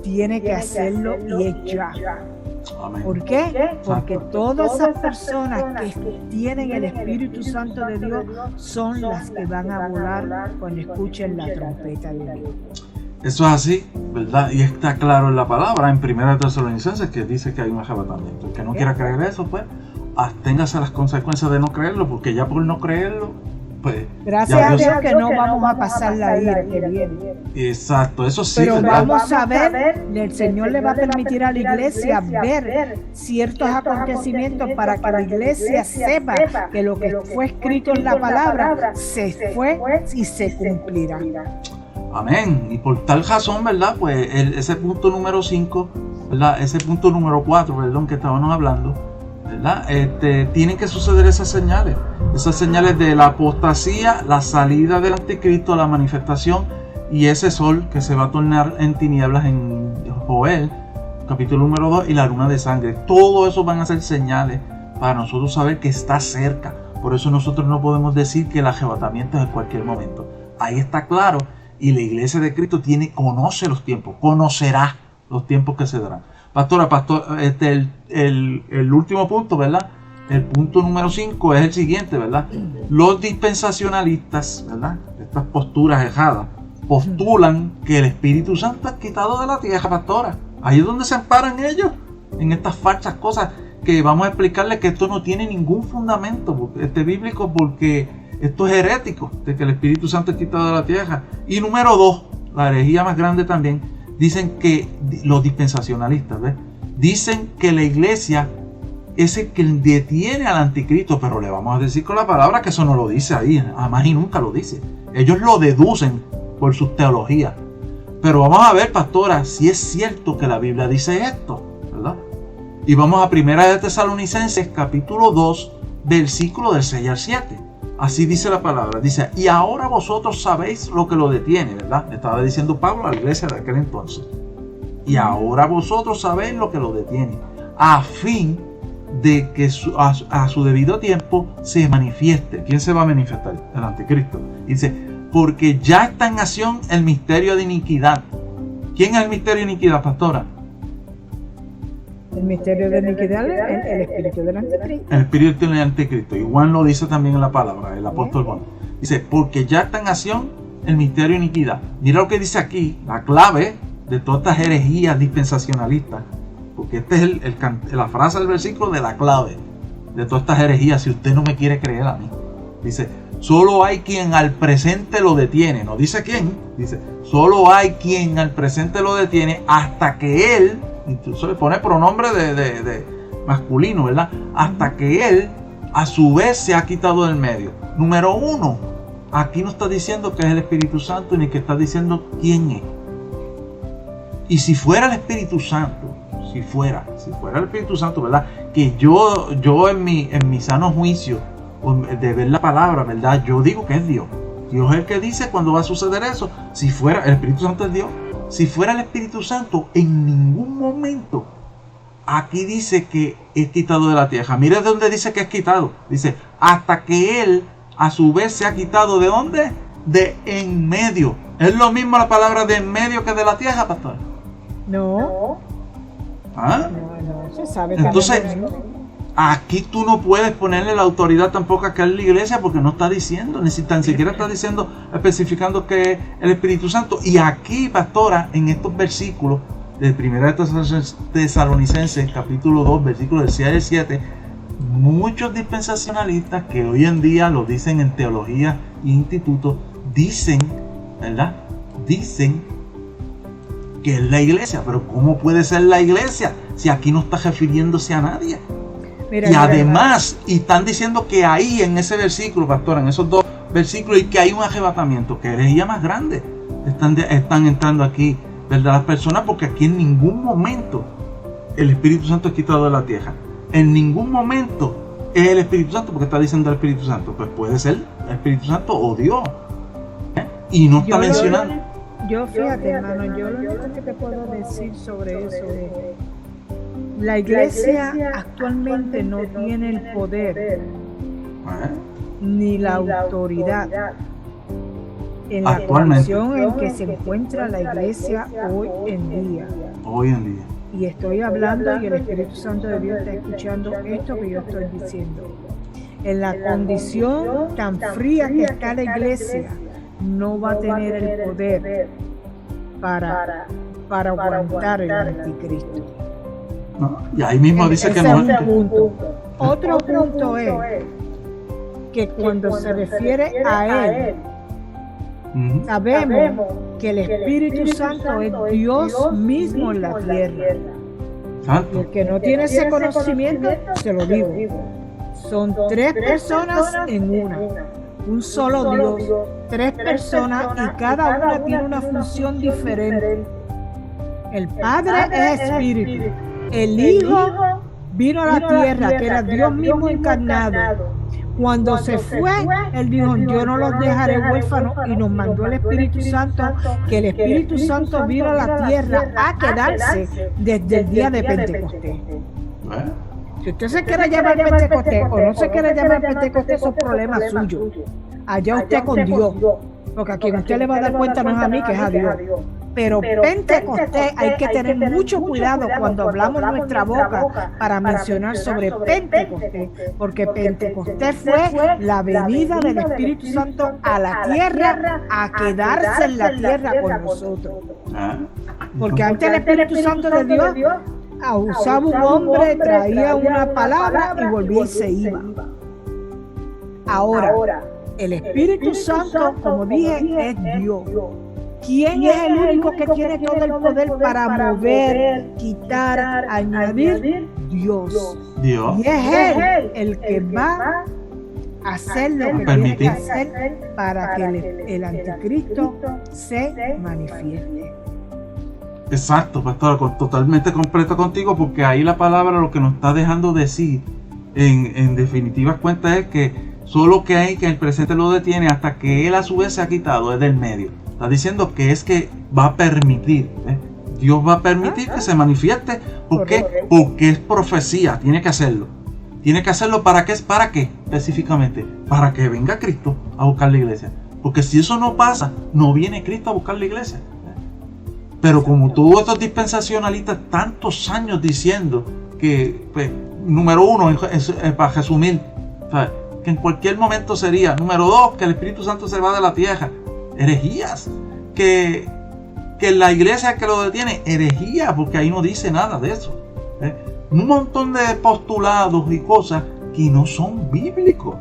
tiene que hacerlo y es ya. Amén. ¿Por qué? Porque todas esas personas que tienen el Espíritu Santo de Dios son las que van a volar cuando escuchen la trompeta de Dios. Eso es así, ¿verdad? Y está claro en la palabra, en 1 Tesalonicenses, que dice que hay un arrebatamiento. El que no quiera creer eso, pues, absténgase las consecuencias de no creerlo, porque ya por no creerlo, pues... Gracias a Dios que no vamos a pasar la ira que viene. Exacto, eso sí, pero ¿verdad? vamos a ver, el Señor le va a permitir a la iglesia ver ciertos acontecimientos para que la iglesia sepa que lo que fue escrito en la palabra se fue y se cumplirá. Amén. Y por tal razón, ¿verdad? Pues ese punto número 5, ¿verdad? Ese punto número 4, perdón, que estábamos hablando, ¿verdad? Tienen que suceder esas señales de la apostasía, la salida del anticristo, la manifestación y ese sol que se va a tornar en tinieblas en Joel, capítulo número 2, y la luna de sangre. Todo eso van a ser señales para nosotros saber que está cerca. Por eso nosotros no podemos decir que el arrebatamiento es en cualquier momento. Ahí está claro. Y la iglesia de Cristo conoce los tiempos, conocerá los tiempos que se darán. Pastor, el último punto, ¿verdad? El punto número 5 es el siguiente, ¿verdad? Los dispensacionalistas, ¿verdad? Estas posturas erradas, postulan que el Espíritu Santo es quitado de la tierra, pastora. Ahí es donde se amparan ellos, en estas falsas cosas que vamos a explicarles que esto no tiene ningún fundamento bíblico, porque esto es herético, de que el Espíritu Santo es quitado de la tierra. Y número 2, la herejía más grande también, dicen que los dispensacionalistas, ¿ves? Dicen que la iglesia es el que detiene al anticristo, pero le vamos a decir con la palabra que eso no lo dice ahí, jamás y nunca lo dice. Ellos lo deducen por sus teologías. Pero vamos a ver, pastora, si es cierto que la Biblia dice esto, ¿verdad? Y vamos a 1 Tesalonicenses, capítulo 2, versículo del 6 al 7. Así dice la palabra, dice, y ahora vosotros sabéis lo que lo detiene, ¿verdad? Le estaba diciendo Pablo a la iglesia de aquel entonces. Y ahora vosotros sabéis lo que lo detiene, a fin de que a su debido tiempo se manifieste. ¿Quién se va a manifestar? El anticristo. Dice, porque ya está en acción el misterio de iniquidad. ¿Quién es el misterio de iniquidad, pastora? El misterio de iniquidad es el espíritu del anticristo. El espíritu del anticristo. Y Juan lo dice también en la palabra, el apóstol Juan. Dice, porque ya está en acción el misterio de iniquidad. Mira lo que dice aquí, la clave de todas estas herejías dispensacionalistas. Porque esta es la frase del versículo de la clave de todas estas herejías, si usted no me quiere creer a mí. Dice, solo hay quien al presente lo detiene. No dice quién. Dice, solo hay quien al presente lo detiene hasta que él... Incluso le pone pronombre de masculino, ¿verdad? Hasta que él a su vez se ha quitado del medio. Número 1, aquí no está diciendo que es el Espíritu Santo ni que está diciendo quién es. Y si fuera el Espíritu Santo, si fuera el Espíritu Santo, ¿verdad? Que yo en mi sano juicio de ver la palabra, ¿verdad? Yo digo que es Dios. Dios es el que dice cuando va a suceder eso. Si fuera el Espíritu Santo es Dios. Si fuera el Espíritu Santo, en ningún momento aquí dice que es quitado de la tierra. Mire de dónde dice que es quitado. Dice, hasta que él a su vez se ha quitado. ¿De dónde? De en medio. ¿Es lo mismo la palabra de en medio que de la tierra, pastor? No. ¿Ah? No, se sabe. Entonces, aquí tú no puedes ponerle la autoridad tampoco a que es la iglesia, porque no está diciendo, ni tan siquiera está diciendo, especificando que es el Espíritu Santo. Y aquí, pastora, en estos versículos de 1 Tesalonicenses, capítulo 2, versículos del 6 al 7, muchos dispensacionalistas que hoy en día lo dicen en teología e institutos, dicen, ¿verdad? Dicen que es la iglesia. Pero ¿cómo puede ser la iglesia si aquí no está refiriéndose a nadie? Y además, y están diciendo que ahí en ese versículo, pastora, en esos 2 versículos, y que hay un arrebatamiento, que herejía más grande. Están entrando aquí, ¿verdad? Las personas, porque aquí en ningún momento el Espíritu Santo es quitado de la tierra. En ningún momento es el Espíritu Santo, porque está diciendo el Espíritu Santo. Pues puede ser el Espíritu Santo o Dios. Y no está mencionando. Yo fíjate, hermano, yo lo único que te puedo decir sobre eso es: la iglesia actualmente no tiene el poder ni la autoridad en la condición en que se encuentra la iglesia hoy en día. Hoy en día. Y estoy hablando y el Espíritu Santo de Dios está escuchando esto que yo estoy diciendo. En la condición tan fría que está la iglesia, no va a tener el poder para aguantar el anticristo. No, y ahí mismo dice que no. Otro punto es que cuando se refiere a él, sabemos que el Espíritu Santo es Dios mismo en la tierra. Y el que no tiene ese conocimiento, se lo digo. Son 3 personas en una. Un solo Dios, 3 personas y cada una tiene una función diferente. El Padre es Espíritu. El Hijo vino a la tierra, que era Dios mismo encarnado. Cuando se fue, Él dijo, yo no los dejaré huérfanos, y nos mandó el Espíritu Santo, que el Espíritu Santo vino a la tierra a quedarse desde el día de Pentecostés. Si usted se quiere llamar Pentecostés o no se quiere llamar Pentecostés, son problemas suyos. Allá usted con Dios, porque a quien usted le va a dar cuenta no es a mí, que es a Dios. Pero Pentecostés hay que tener mucho cuidado cuando hablamos nuestra boca para mencionar sobre Pentecostés, porque Pentecostés fue la venida del Espíritu Santo a la tierra, a quedarse en la tierra con nosotros. Porque antes el Espíritu Santo de Dios usaba un hombre, traía una palabra y volvía y se iba. Ahora, el Espíritu Santo, como dije, es Dios. ¿Quién es el único que tiene todo el poder para mover, quitar, añadir? Dios. Y es Él el que va a hacer lo que tiene que hacer para que el anticristo se manifieste. Exacto, pastor, totalmente completo contigo, porque ahí la palabra lo que nos está dejando decir en definitivas cuentas es que solo que hay que el presente lo detiene hasta que Él a su vez se ha quitado, es del medio. Está diciendo que es que va a permitir, Dios va a permitir que se manifieste. ¿Por qué? Porque es profecía, tiene que hacerlo. Tiene que hacerlo ¿para qué? ¿Para qué? Específicamente, para que venga Cristo a buscar la iglesia. Porque si eso no pasa, no viene Cristo a buscar la iglesia. Pero como todos estos dispensacionalistas, tantos años diciendo que, pues, número 1, para resumir, ¿sabes?, que en cualquier momento sería, número 2, que el Espíritu Santo se va de la tierra, herejías, que la iglesia que lo detiene, herejía, porque ahí no dice nada de eso, un montón de postulados y cosas que no son bíblicos,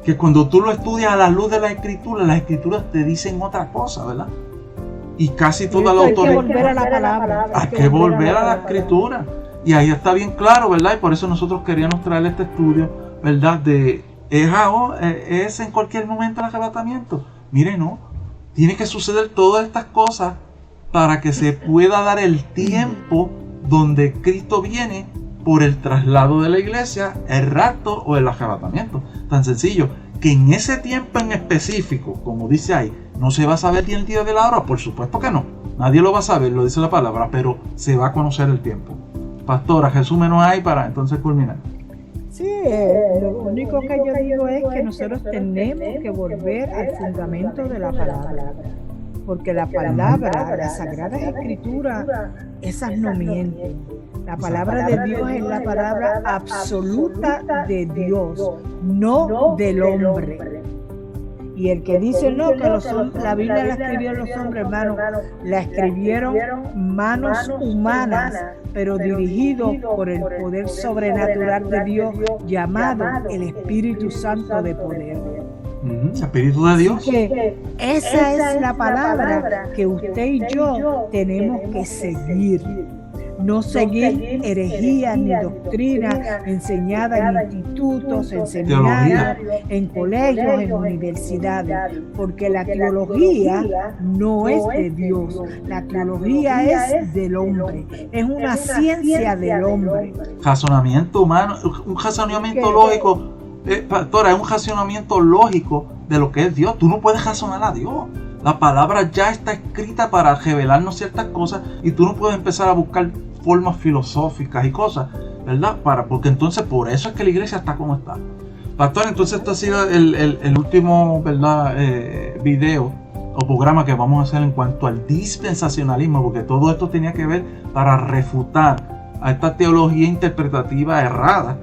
que cuando tú lo estudias a la luz de las escrituras te dicen otra cosa, ¿verdad? Y casi toda la autoridad. Hay que volver a la palabra. Hay que volver a la escritura. Y ahí está bien claro, ¿verdad? Y por eso nosotros queríamos traer este estudio, ¿verdad? De es en cualquier momento el arrebatamiento. Mire, no. Tiene que suceder todas estas cosas para que se pueda dar el tiempo donde Cristo viene por el traslado de la iglesia, el rapto o el arrebatamiento. Tan sencillo que en ese tiempo en específico, como dice ahí, no se va a saber ni el día de la hora. Por supuesto que no. Nadie lo va a saber, lo dice la palabra, pero se va a conocer el tiempo. Pastora, resúmenos ahí para entonces culminar. Sí, lo único que yo digo es que nosotros tenemos que volver al fundamento de la palabra, porque la palabra, las sagradas escrituras, esas no mienten. La palabra de Dios es la palabra absoluta de Dios, no del hombre. Y el que dice no, que la Biblia la escribieron los hombres, hermano, la escribieron manos humanas, pero dirigidos por el poder sobrenatural de Dios, llamado el Espíritu Santo de poder. Espíritu de Dios. Así que esa es la palabra que usted y yo tenemos que seguir. No seguir herejías ni doctrinas enseñadas en institutos, en seminarios, en colegios, en universidades, porque la teología no es de Dios, la teología es del hombre, es una ciencia del hombre. Razonamiento humano, un razonamiento lógico, pastora, es un razonamiento lógico de lo que es Dios. Tú no puedes razonar a Dios. La palabra ya está escrita para revelarnos ciertas cosas y tú no puedes empezar a buscar formas filosóficas y cosas, ¿verdad? Porque entonces por eso es que la iglesia está como está. Pastor, entonces este ha sido el último, ¿verdad? Video o programa que vamos a hacer en cuanto al dispensacionalismo, porque todo esto tenía que ver para refutar a esta teología interpretativa errada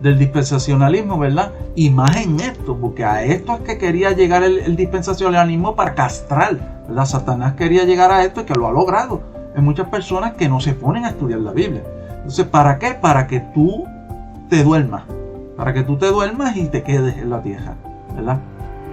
del dispensacionalismo, ¿verdad? Y más en esto, porque a esto es que quería llegar el dispensacionalismo para castrar, ¿verdad? Satanás quería llegar a esto y que lo ha logrado en muchas personas que no se ponen a estudiar la Biblia. Entonces, ¿para qué? Para que tú te duermas, y te quedes en la tierra, ¿verdad?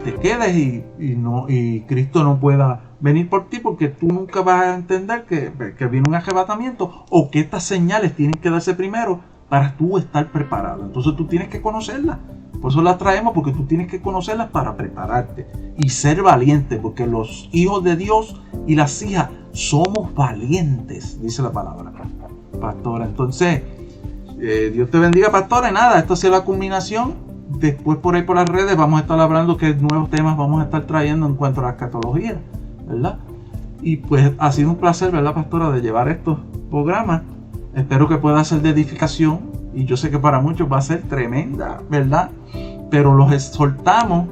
Te quedes y Cristo no pueda venir por ti, porque tú nunca vas a entender que viene un arrebatamiento, o que estas señales tienen que darse primero para tú estar preparado. Entonces tú tienes que conocerlas. Por eso las traemos, porque tú tienes que conocerlas para prepararte y ser valiente, porque los hijos de Dios y las hijas somos valientes, dice la palabra, pastora. Entonces, Dios te bendiga, pastora. Y nada, esto ha sido la culminación. Después por ahí por las redes vamos a estar hablando qué nuevos temas vamos a estar trayendo en cuanto a la escatología, ¿verdad? Y pues ha sido un placer, ¿verdad, pastora, de llevar estos programas. Espero que pueda ser de edificación, y yo sé que para muchos va a ser tremenda, ¿verdad? Pero los exhortamos,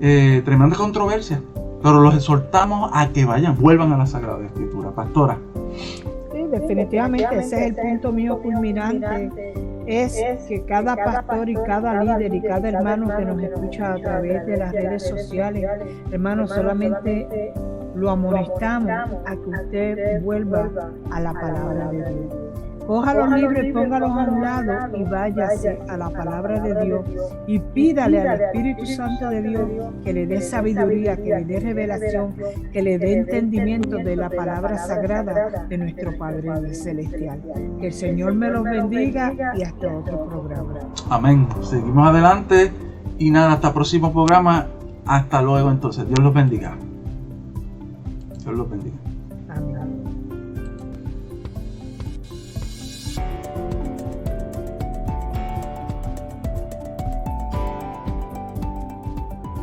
tremenda controversia, pero los exhortamos a que vuelvan a la Sagrada Escritura, pastora. Sí, definitivamente ese es el punto mío culminante, es que cada pastor y cada líder y cada hermano que nos escucha a través de las redes sociales, hermano, solamente lo amonestamos a que usted vuelva a la palabra de Dios. Coja los libros y póngalos a un lado y váyase a la palabra de Dios y pídale al Espíritu Santo de Dios que le dé sabiduría, que le dé revelación, que le dé entendimiento de la palabra sagrada de nuestro Padre Celestial. Que el Señor me los bendiga y hasta otro programa. Amén. Seguimos adelante y nada, hasta el próximo programa. Hasta luego entonces. Dios los bendiga. Dios los bendiga.